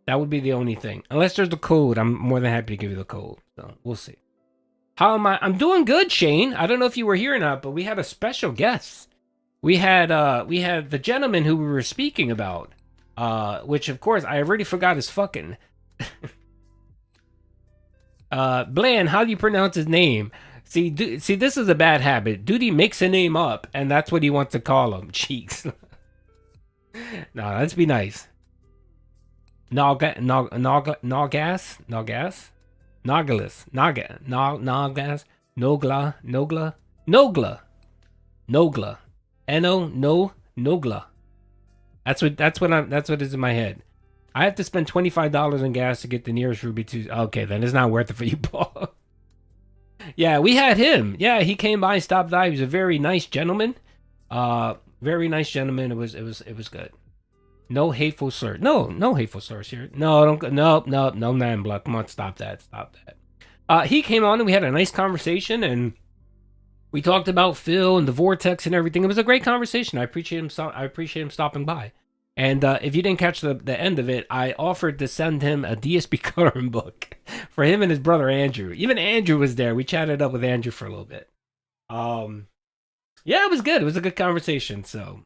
that would be the only thing. Unless there's a code, I'm more than happy to give you the code. So we'll see. How am I? I'm doing good, Shane. I don't know if you were here or not, but we had a special guest. We had the gentleman who we were speaking about, which of course I already forgot his fucking. Bland, how do you pronounce his name? See, this is a bad habit. Doody makes a name up, and that's what he wants to call him. Cheeks. No, let's be nice. Noglas, Nogla. Nogla. That's what is in my head. I have to spend $25 on gas to get the nearest Ruby Tuesday. Okay, then it's not worth it for you, Paul. Yeah, we had him. Yeah, he came by, stopped by. He was a very nice gentleman. Very nice gentleman. It was good. No hateful slurs. No hateful slurs here. No, man, blood. Come on, stop that. He came on and we had a nice conversation, and we talked about Phil and the Vortex and everything. It was a great conversation. I appreciate him stopping by. And if you didn't catch the end of it, I offered to send him a DSP coloring book for him and his brother Andrew. Even Andrew was there. We chatted up with Andrew for a little bit. Yeah, it was good. It was a good conversation. So